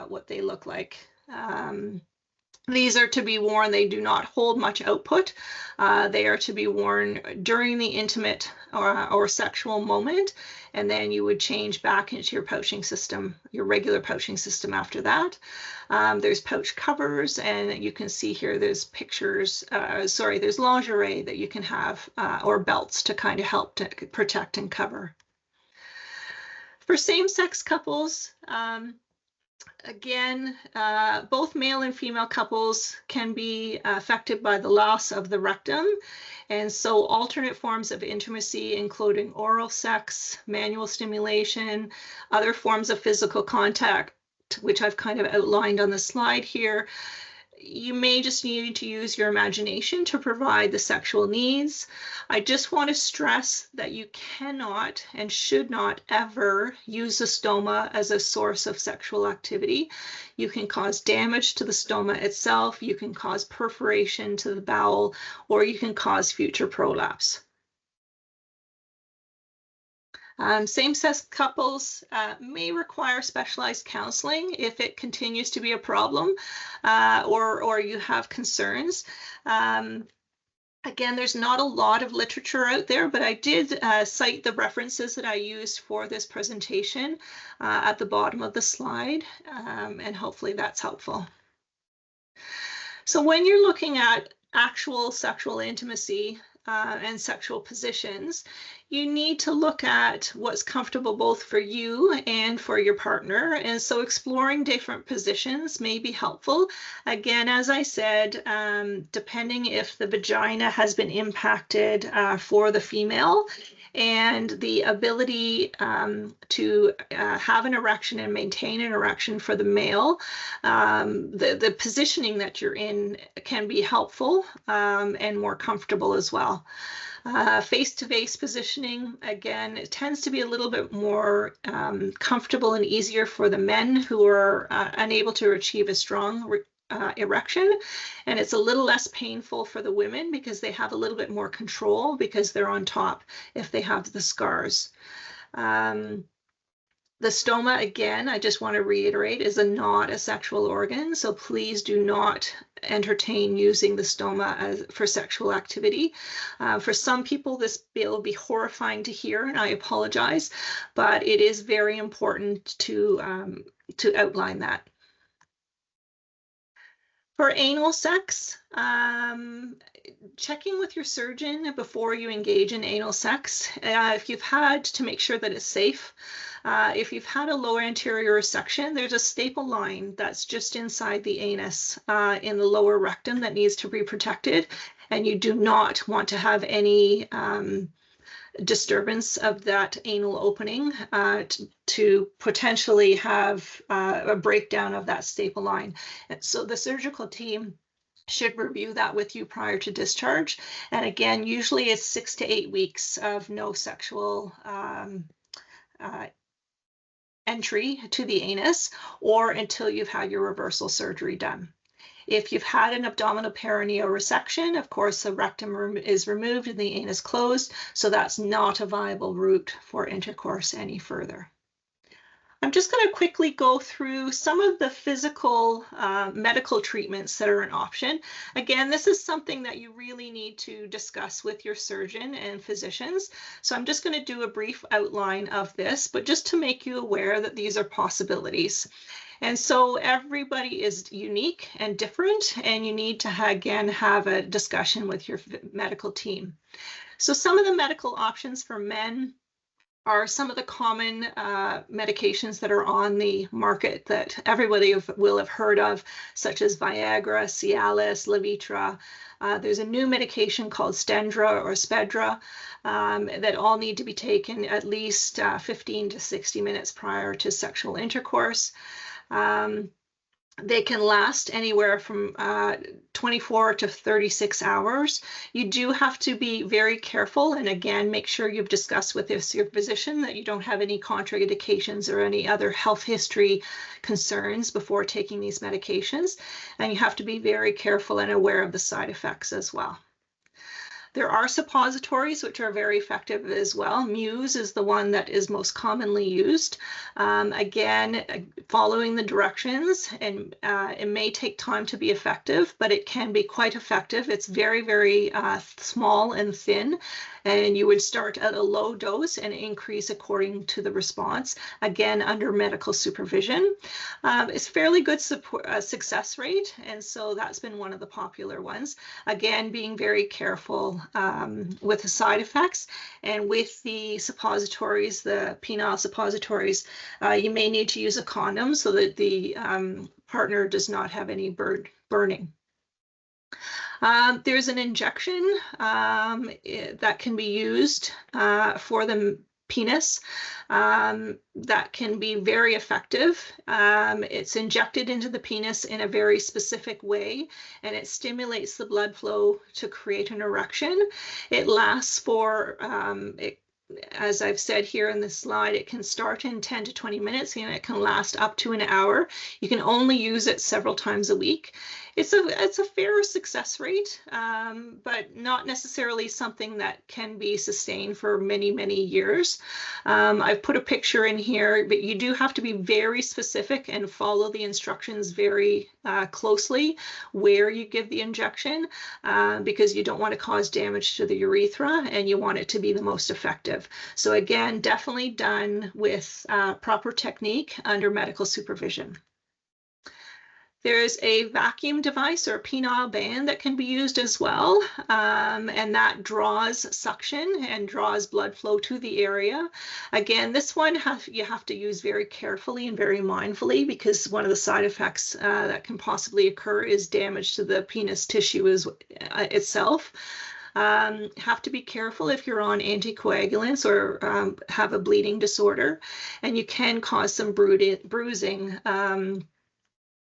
what they look like. These are to be worn. They do not hold much output. They are to be worn during the intimate or sexual moment, and then you would change back into your pouching system, your regular pouching system after that. There's pouch covers, and you can see here there's pictures, there's lingerie that you can have, or belts to kind of help to protect and cover. For same-sex couples, again, both male and female couples can be affected by the loss of the rectum. And so alternate forms of intimacy, including oral sex, manual stimulation, other forms of physical contact, which I've kind of outlined on the slide here. You may just need to use your imagination to provide the sexual needs. I just want to stress that you cannot and should not ever use the stoma as a source of sexual activity. You can cause damage to the stoma itself, you can cause perforation to the bowel, or you can cause future prolapse. Same-sex couples may require specialized counseling if it continues to be a problem or you have concerns. Again, there's not a lot of literature out there, but I did cite the references that I used for this presentation at the bottom of the slide, and hopefully that's helpful. So when you're looking at actual sexual intimacy and sexual positions, you need to look at what's comfortable both for you and for your partner. And so exploring different positions may be helpful. Again, as I said, depending if the vagina has been impacted for the female, and the ability to have an erection and maintain an erection for the male, the positioning that you're in can be helpful and more comfortable as well. Face-to-face positioning, again, it tends to be a little bit more comfortable and easier for the men who are unable to achieve a strong erection, and it's a little less painful for the women because they have a little bit more control because they're on top if they have the scars. The stoma, again, I just want to reiterate, is not a sexual organ, so please do not entertain using the stoma for sexual activity. For some people, this will be horrifying to hear, and I apologize, but it is very important to outline that. For anal sex, checking with your surgeon before you engage in anal sex, if you've had to make sure that it's safe. If you've had a lower anterior resection, there's a staple line that's just inside the anus in the lower rectum that needs to be protected, and you do not want to have any disturbance of that anal opening to potentially have a breakdown of that staple line. And so the surgical team should review that with you prior to discharge. And again, usually it's 6 to 8 weeks of no sexual entry to the anus, or until you've had your reversal surgery done. If you've had an abdominal perineal resection, of course, the rectum is removed and the anus closed, so that's not a viable route for intercourse any further. I'm just going to quickly go through some of the physical medical treatments that are an option. Again, this is something that you really need to discuss with your surgeon and physicians. So I'm just going to do a brief outline of this, but just to make you aware that these are possibilities. And so everybody is unique and different, and you need to, again, have a discussion with your medical team. So some of the medical options for men are some of the common medications that are on the market that everybody will have heard of, such as Viagra, Cialis, Levitra. There's a new medication called Stendra or Spedra that all need to be taken at least 15 to 60 minutes prior to sexual intercourse. They can last anywhere from 24 to 36 hours. You do have to be very careful, and again, make sure you've discussed with your physician that you don't have any contraindications or any other health history concerns before taking these medications. And you have to be very careful and aware of the side effects as well. There are suppositories which are very effective as well. Muse is the one that is most commonly used. Again, following the directions, and it may take time to be effective, but it can be quite effective. It's very, very small and thin, and you would start at a low dose and increase according to the response, again, under medical supervision. It's fairly good success rate, and so that's been one of the popular ones. Again, being very careful with the side effects, and with the suppositories, the penile suppositories, you may need to use a condom so that the partner does not have any burning. There's an injection that can be used for the penis that can be very effective. It's injected into the penis in a very specific way, and it stimulates the blood flow to create an erection. It lasts for, as I've said here in this slide, it can start in 10 to 20 minutes and it can last up to an hour. You can only use it several times a week. It's a fair success rate, but not necessarily something that can be sustained for many, many years. I've put a picture in here, but you do have to be very specific and follow the instructions very closely where you give the injection, because you don't want to cause damage to the urethra and you want it to be the most effective. So again, definitely done with proper technique under medical supervision. There's a vacuum device or a penile band that can be used as well, and that draws suction and draws blood flow to the area. Again, this one you have to use very carefully and very mindfully, because one of the side effects that can possibly occur is damage to the penis tissue itself. Have to be careful if you're on anticoagulants or have a bleeding disorder, and you can cause some bruising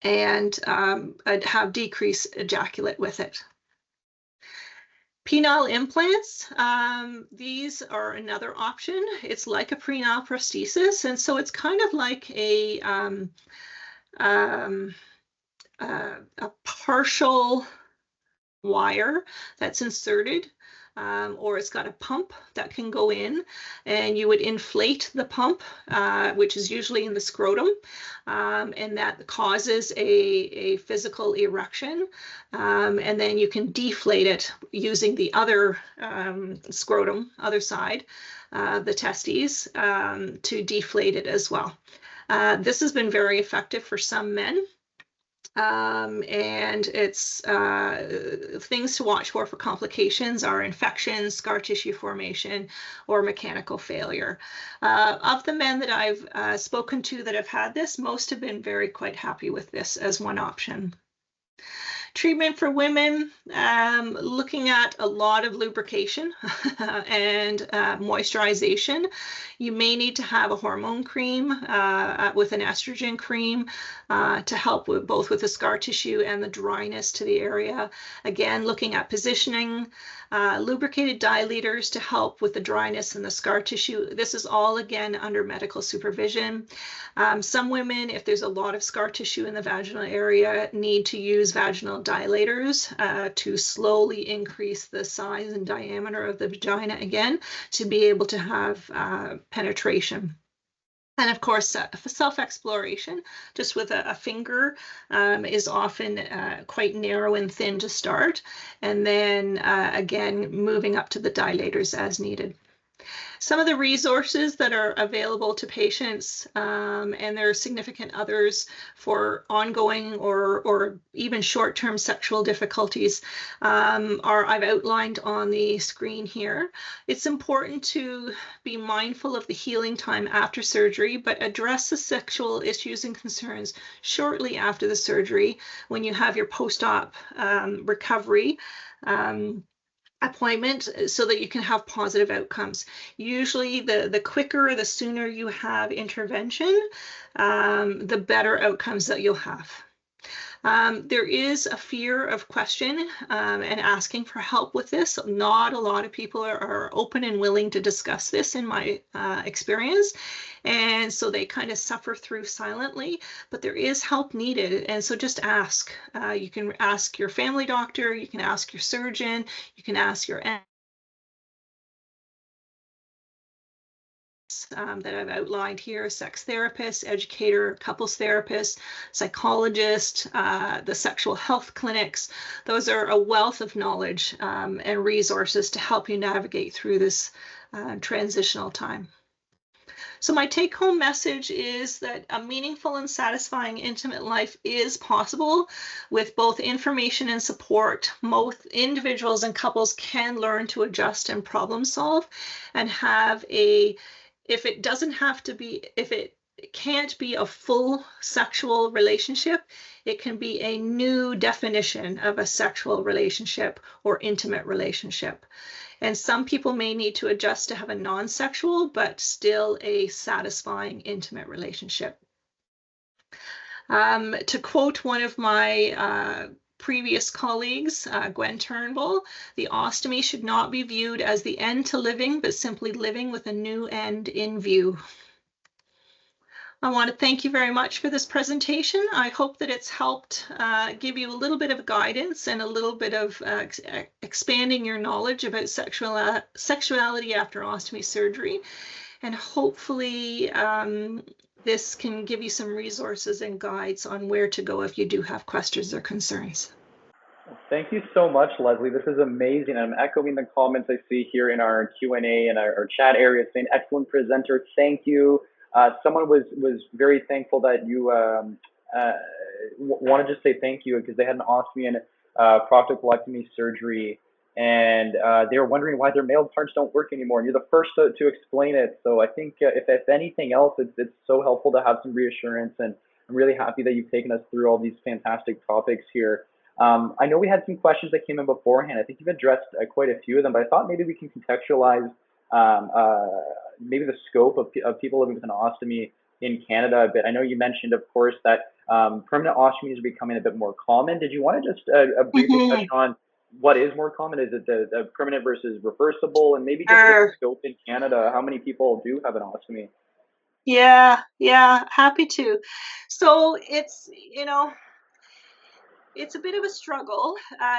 and have decreased ejaculate with it. Penile implants, these are another option. It's like a prenatal prosthesis, and so it's kind of like a partial wire that's inserted, or it's got a pump that can go in, and you would inflate the pump, which is usually in the scrotum, and that causes a physical erection, and then you can deflate it using the other scrotum, other side, the testes, to deflate it as well. This has been very effective for some men. And it's things to watch for complications are infections, scar tissue formation, or mechanical failure. Of the men that I've spoken to that have had this, most have been quite happy with this as one option. Treatment for women, looking at a lot of lubrication and moisturization. You may need to have a hormone cream with an estrogen cream to help with both with the scar tissue and the dryness to the area. Again, looking at positioning, lubricated dilators to help with the dryness and the scar tissue. This is all, again, under medical supervision. Some women, if there's a lot of scar tissue in the vaginal area, need to use vaginal dilators to slowly increase the size and diameter of the vagina again to be able to have penetration. And of course, self-exploration, just with a finger, is often quite narrow and thin to start. And then again, moving up to the dilators as needed. Some of the resources that are available to patients, and there are significant others for ongoing or even short-term sexual difficulties, I've outlined on the screen here. It's important to be mindful of the healing time after surgery, but address the sexual issues and concerns shortly after the surgery when you have your post-op recovery appointment so that you can have positive outcomes. Usually the quicker, the sooner you have intervention, the better outcomes that you'll have. There is a fear of question and asking for help with this. Not a lot of people are open and willing to discuss this in my experience. And so they kind of suffer through silently, but there is help needed. And so just ask. You can ask your family doctor, you can ask your surgeon, you can ask your that I've outlined here: sex therapist, educator, couples therapist, psychologist, the sexual health clinics. Those are a wealth of knowledge and resources to help you navigate through this transitional time. So my take-home message is that a meaningful and satisfying intimate life is possible with both information and support. Both individuals and couples can learn to adjust and problem solve and have if it can't be a full sexual relationship, it can be a new definition of a sexual relationship or intimate relationship. And some people may need to adjust to have a non-sexual, but still a satisfying intimate relationship. To quote one of my previous colleagues, Gwen Turnbull, the ostomy should not be viewed as the end to living, but simply living with a new end in view. I want to thank you very much for this presentation. I hope that it's helped give you a little bit of guidance and a little bit of expanding your knowledge about sexuality after ostomy surgery. And hopefully this can give you some resources and guides on where to go if you do have questions or concerns. Thank you so much, Leslie. This is amazing. I'm echoing the comments I see here in our Q&A and our chat area saying, excellent presenter, thank you. Someone was very thankful that you wanted to say thank you because they had an ostomy and proctocolectomy surgery, and they were wondering why their male parts don't work anymore. And you're the first to explain it. So I think if anything else, it's so helpful to have some reassurance, and I'm really happy that you've taken us through all these fantastic topics here. I know we had some questions that came in beforehand. I think you've addressed quite a few of them, but I thought maybe we can contextualize maybe the scope of people living with an ostomy in Canada a bit. I know you mentioned, of course, that permanent ostomies are becoming a bit more common. Did you want to just briefly touch on what is more common? Is it the permanent versus reversible? And maybe just the scope in Canada, how many people do have an ostomy? Yeah, happy to. So it's, it's a bit of a struggle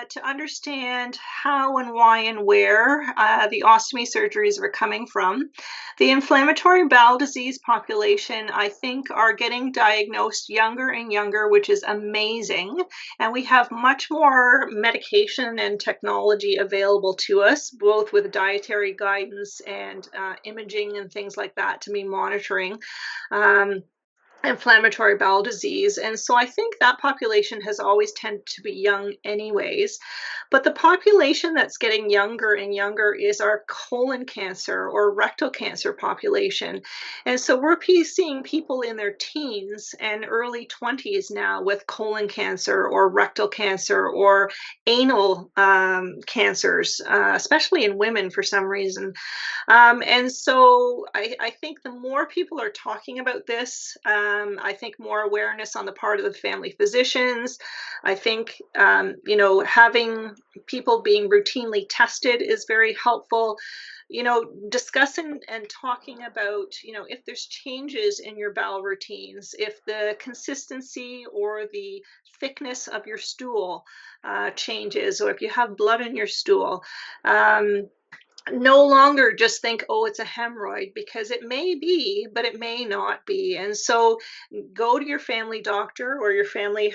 to understand how and why and where the ostomy surgeries are coming from. The inflammatory bowel disease population, I think, are getting diagnosed younger and younger, which is amazing. And we have much more medication and technology available to us, both with dietary guidance and imaging and things like that to be monitoring. inflammatory bowel disease. And so I think that population has always tended to be young anyways. But the population that's getting younger and younger is our colon cancer or rectal cancer population. And so we're seeing people in their teens and early 20s now with colon cancer or rectal cancer or anal cancers, especially in women for some reason. And so I think the more people are talking about this, I think more awareness on the part of the family physicians. I think, having people being routinely tested is very helpful. Discussing and talking about, if there's changes in your bowel routines, if the consistency or the thickness of your stool changes, or if you have blood in your stool. No longer just think, oh, it's a hemorrhoid, because it may be, but it may not be. And so go to your family doctor or your family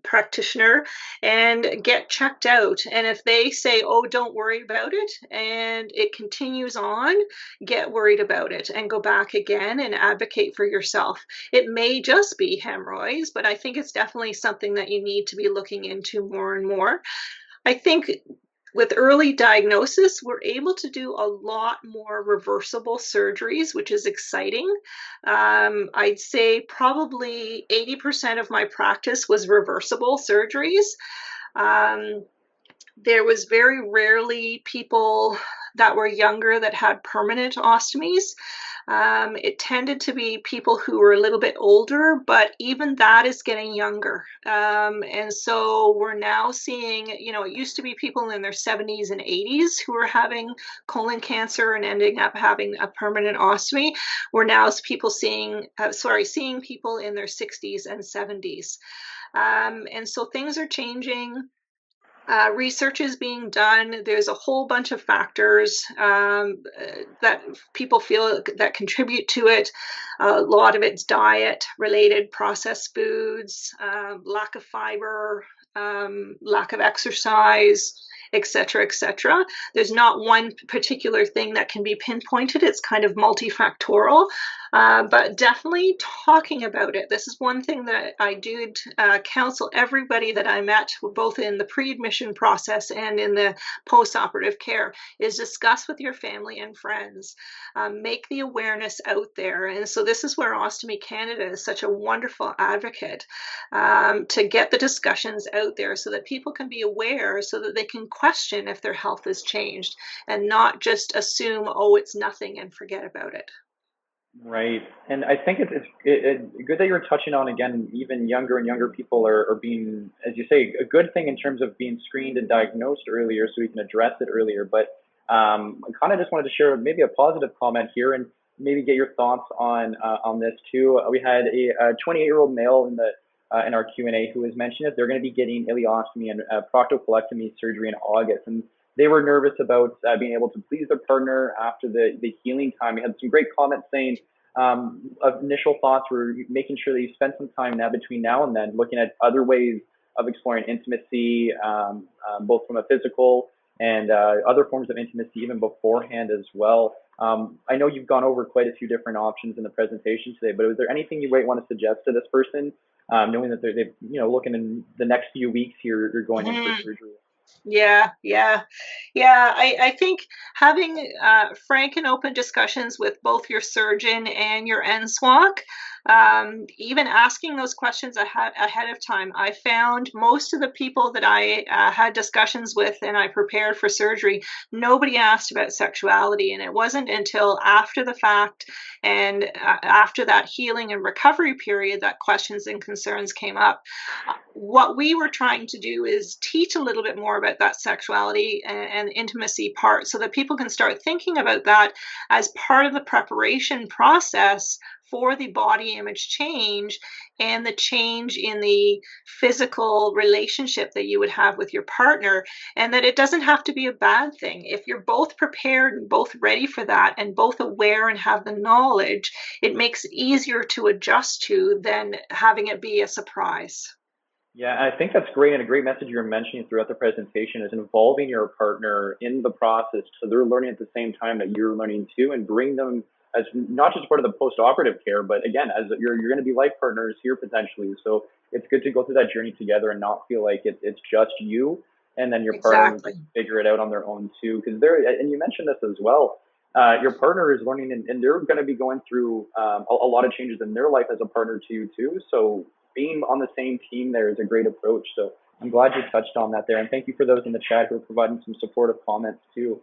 practitioner and get checked out. And if they say, oh, don't worry about it, and it continues on, get worried about it and go back again and advocate for yourself. It may just be hemorrhoids, but I think it's definitely something that you need to be looking into more and more. I think with early diagnosis, we're able to do a lot more reversible surgeries, which is exciting. I'd say probably 80% of my practice was reversible surgeries. There was very rarely people that were younger that had permanent ostomies. It tended to be people who were a little bit older, but even that is getting younger. And so we're now seeing, it used to be people in their 70s and 80s who were having colon cancer and ending up having a permanent ostomy. We're now seeing people in their 60s and 70s. And so things are changing. Research is being done. There's a whole bunch of factors that people feel that contribute to it. A lot of it's diet related, processed foods, lack of fiber, lack of exercise, et cetera, et cetera. There's not one particular thing that can be pinpointed. It's kind of multifactorial. But definitely talking about it. This is one thing that I did counsel everybody that I met, both in the pre-admission process and in the post-operative care, is discuss with your family and friends. Make the awareness out there. And so this is where Ostomy Canada is such a wonderful advocate, to get the discussions out there so that people can be aware, so that they can question if their health has changed and not just assume, oh, it's nothing and forget about it. Right. And I think it's good that you're touching on, again, even younger and younger people are being, as you say, a good thing in terms of being screened and diagnosed earlier so we can address it earlier. But I kind of just wanted to share maybe a positive comment here and maybe get your thoughts on this too. We had a 28-year-old male in our Q&A who was mentioning that they're going to be getting ileostomy and proctocolectomy surgery in August. And they were nervous about being able to please their partner after the healing time. We had some great comments saying initial thoughts were making sure that you spend some time now between now and then looking at other ways of exploring intimacy, both from a physical and other forms of intimacy even beforehand as well. I know you've gone over quite a few different options in the presentation today, but is there anything you might want to suggest to this person, knowing that they're looking in the next few weeks here, you're going in for surgery? Yeah. I think having frank and open discussions with both your surgeon and your NSWOC, even asking those questions ahead of time. I found most of the people that I had discussions with and I prepared for surgery, nobody asked about sexuality. And it wasn't until after the fact and after that healing and recovery period that questions and concerns came up. What we were trying to do is teach a little bit more about that sexuality and intimacy part so that people can start thinking about that as part of the preparation process for the body image change and the change in the physical relationship that you would have with your partner, and that it doesn't have to be a bad thing. If you're both prepared and both ready for that and both aware and have the knowledge, it makes it easier to adjust to than having it be a surprise. Yeah, I think that's great, and a great message you're mentioning throughout the presentation is involving your partner in the process so they're learning at the same time that you're learning too, and bring them as not just part of the post-operative care, but again, as you're going to be life partners here potentially. So it's good to go through that journey together and not feel like it's just you, and then your partner needs Exactly. to figure it out on their own too. Because and you mentioned this as well. Your partner is learning, and they're going to be going through a lot of changes in their life as a partner to you too. So being on the same team there is a great approach. So I'm glad you touched on that there, and thank you for those in the chat who are providing some supportive comments too.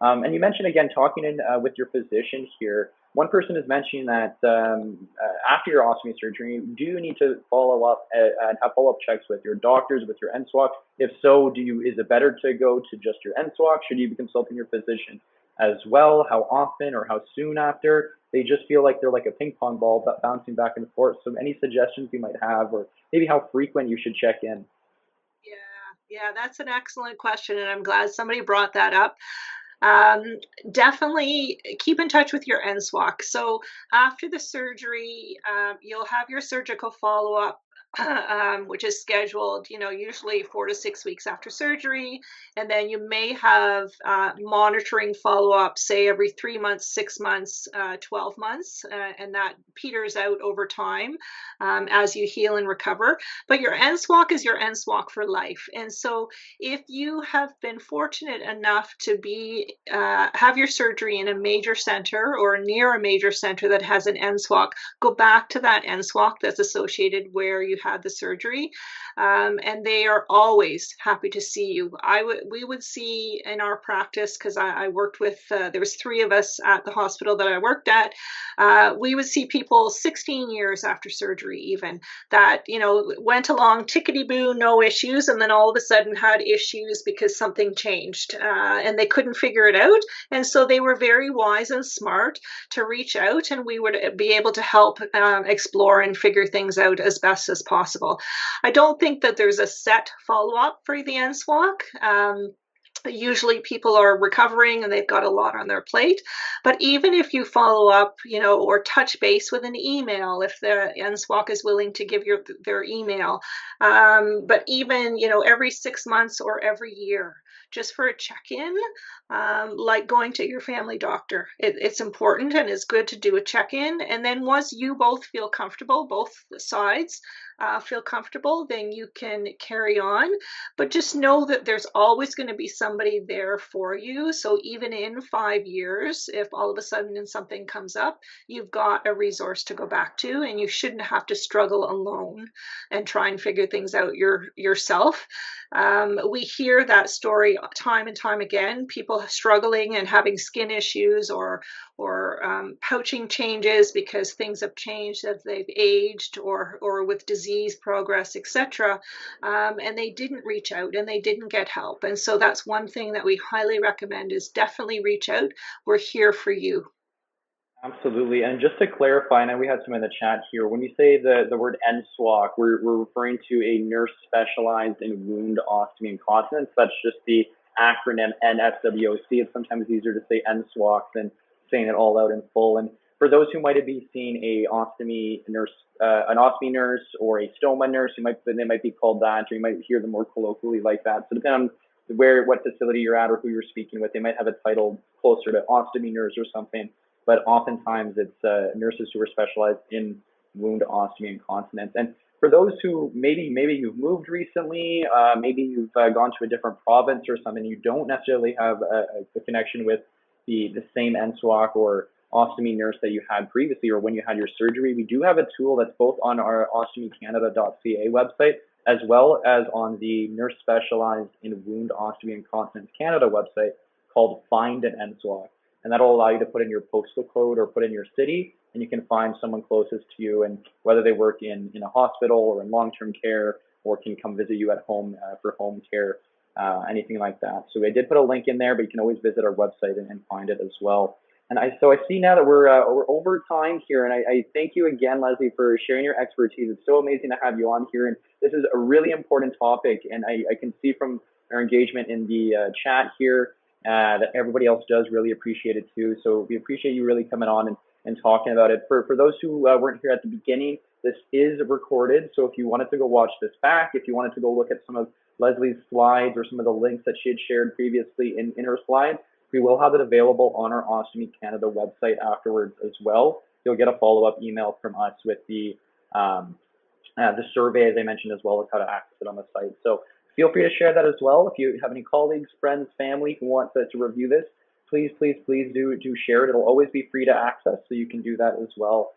And you mentioned again talking with your physician here. One person is mentioning that after your ostomy surgery, do you need to follow up and have follow-up checks with your doctors, with your NSWOC? If so, is it better to go to just your NSWOC? Should you be consulting your physician as well? How often or how soon after? They just feel like they're like a ping pong ball bouncing back and forth. So any suggestions you might have, or maybe how frequent you should check in? Yeah, that's an excellent question, and I'm glad somebody brought that up. Um, Definitely keep in touch with your NSWOC. So after the surgery, you'll have your surgical follow-up, which is scheduled, usually 4 to 6 weeks after surgery. And then you may have monitoring follow-up, say every 3 months, 6 months, 12 months, and that peters out over time as you heal and recover. But your NSWOC is your NSWOC for life. And so if you have been fortunate enough to have your surgery in a major center or near a major center that has an NSWOC, go back to that NSWOC that's associated where you had the surgery, and they are always happy to see you. We would see in our practice, because I worked with there was 3 of us at the hospital that I worked at. We would see people 16 years after surgery, even that went along tickety boo, no issues, and then all of a sudden had issues because something changed, and they couldn't figure it out. And so they were very wise and smart to reach out, and we would be able to help explore and figure things out as best as possible. I don't think that there's a set follow-up for the NSWOC. Usually people are recovering and they've got a lot on their plate. But even if you follow up, or touch base with an email, if the NSWOC is willing to give their email, but even, every 6 months or every year, just for a check-in, like going to your family doctor. It's important and it's good to do a check-in. And then once you both feel comfortable, both sides feel comfortable, then you can carry on. But just know that there's always going to be somebody there for you. So even in 5 years, if all of a sudden something comes up, you've got a resource to go back to, and you shouldn't have to struggle alone and try and figure things out yourself. We hear that story time and time again, people struggling and having skin issues or pouching changes because things have changed as they've aged, or with disease progress, etc. And they didn't reach out and they didn't get help. And so that's one thing that we highly recommend, is definitely reach out. We're here for you. Absolutely. And just to clarify, and we had some in the chat here, when you say the word NSWOC, we're referring to a nurse specialized in wound, ostomy, and continence. That's just the acronym NSWOC. It's sometimes easier to say NSWOC than saying it all out in full. And for those who might be seeing an ostomy nurse or a stoma nurse, they might be called that, or you might hear them more colloquially like that. So depending on what facility you're at or who you're speaking with, they might have a title closer to ostomy nurse or something. But oftentimes it's nurses who are specialized in wound, ostomy, and continence. And for those who maybe you've moved recently, maybe you've gone to a different province or something, you don't necessarily have a connection with the same NSWOC or ostomy nurse that you had previously or when you had your surgery, we do have a tool that's both on our ostomycanada.ca website as well as on the Nurse Specialized in Wound, Ostomy, and Continence Canada website called Find an NSWOC. And that'll allow you to put in your postal code or put in your city, and you can find someone closest to you, and whether they work in a hospital or in long-term care or can come visit you at home for home care, anything like that. So I did put a link in there, but you can always visit our website and find it as well. And so I see now that we're over time here, and I thank you again, Leslie, for sharing your expertise. It's so amazing to have you on here, and this is a really important topic, and I can see from our engagement in the chat here that everybody else does really appreciate it too. So we appreciate you really coming on and talking about it. For those who weren't here at the beginning, this is recorded. So if you wanted to go watch this back, if you wanted to go look at some of Leslie's slides or some of the links that she had shared previously in her slides, We will have it available on our Ostomy Canada website afterwards as well. You'll get a follow-up email from us with the survey, as I mentioned, as well as how to access it on the site. So feel free to share that as well. If you have any colleagues, friends, family who want to review this, please do share it. It'll always be free to access, so you can do that as well.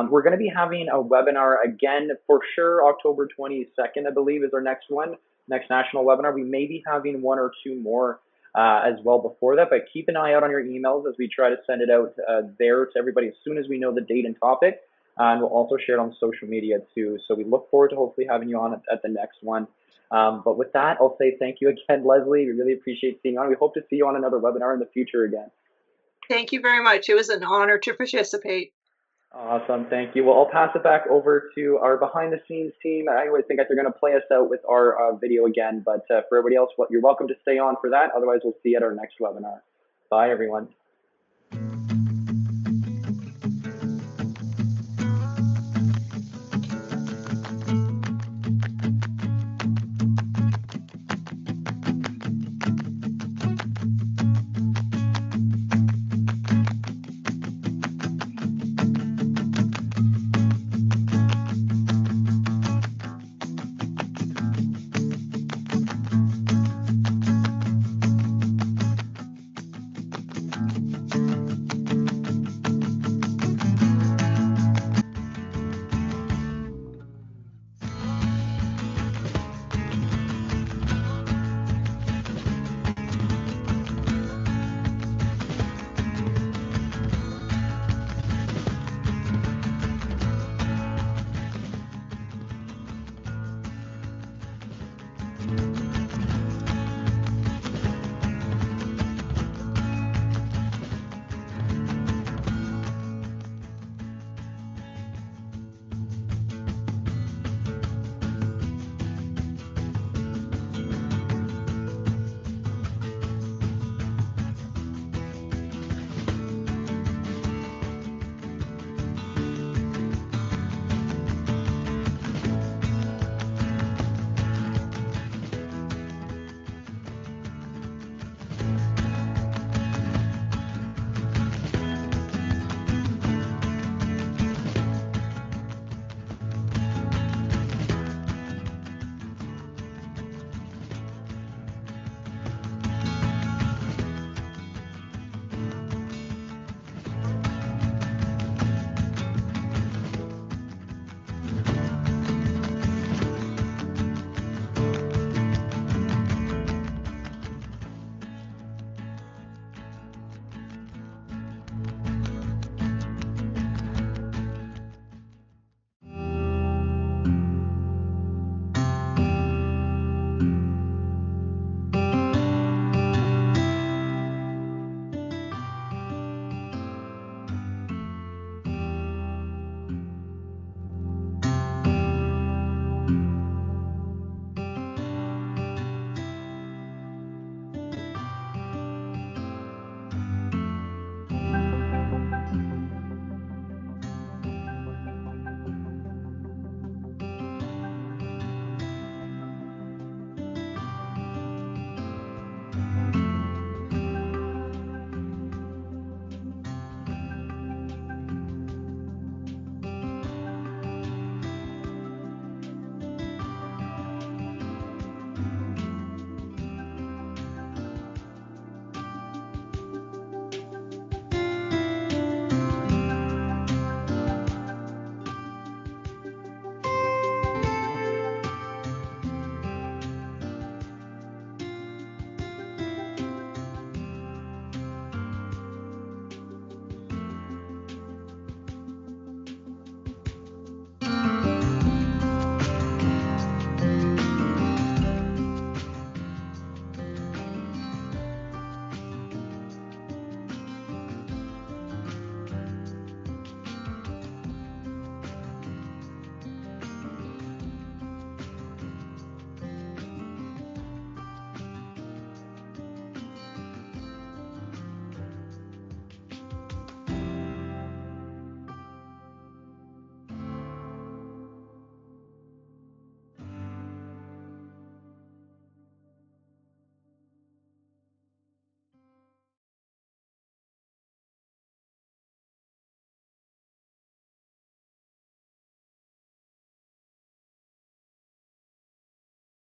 We're going to be having a webinar again for sure. October 22nd, I believe, is our next one, next national webinar. We may be having one or two more as well before that, but keep an eye out on your emails as we try to send it out there to everybody as soon as we know the date and topic. And we'll also share it on social media too. So we look forward to hopefully having you on at the next one. But with that, I'll say thank you again, Leslie. We really appreciate seeing you on. We hope to see you on another webinar in the future again. Thank you very much. It was an honor to participate. Awesome, thank you. Well, I'll pass it back over to our behind the scenes team. I always think they're going to play us out with our video again, but for everybody else, you're welcome to stay on for that. Otherwise, we'll see you at our next webinar. Bye, everyone.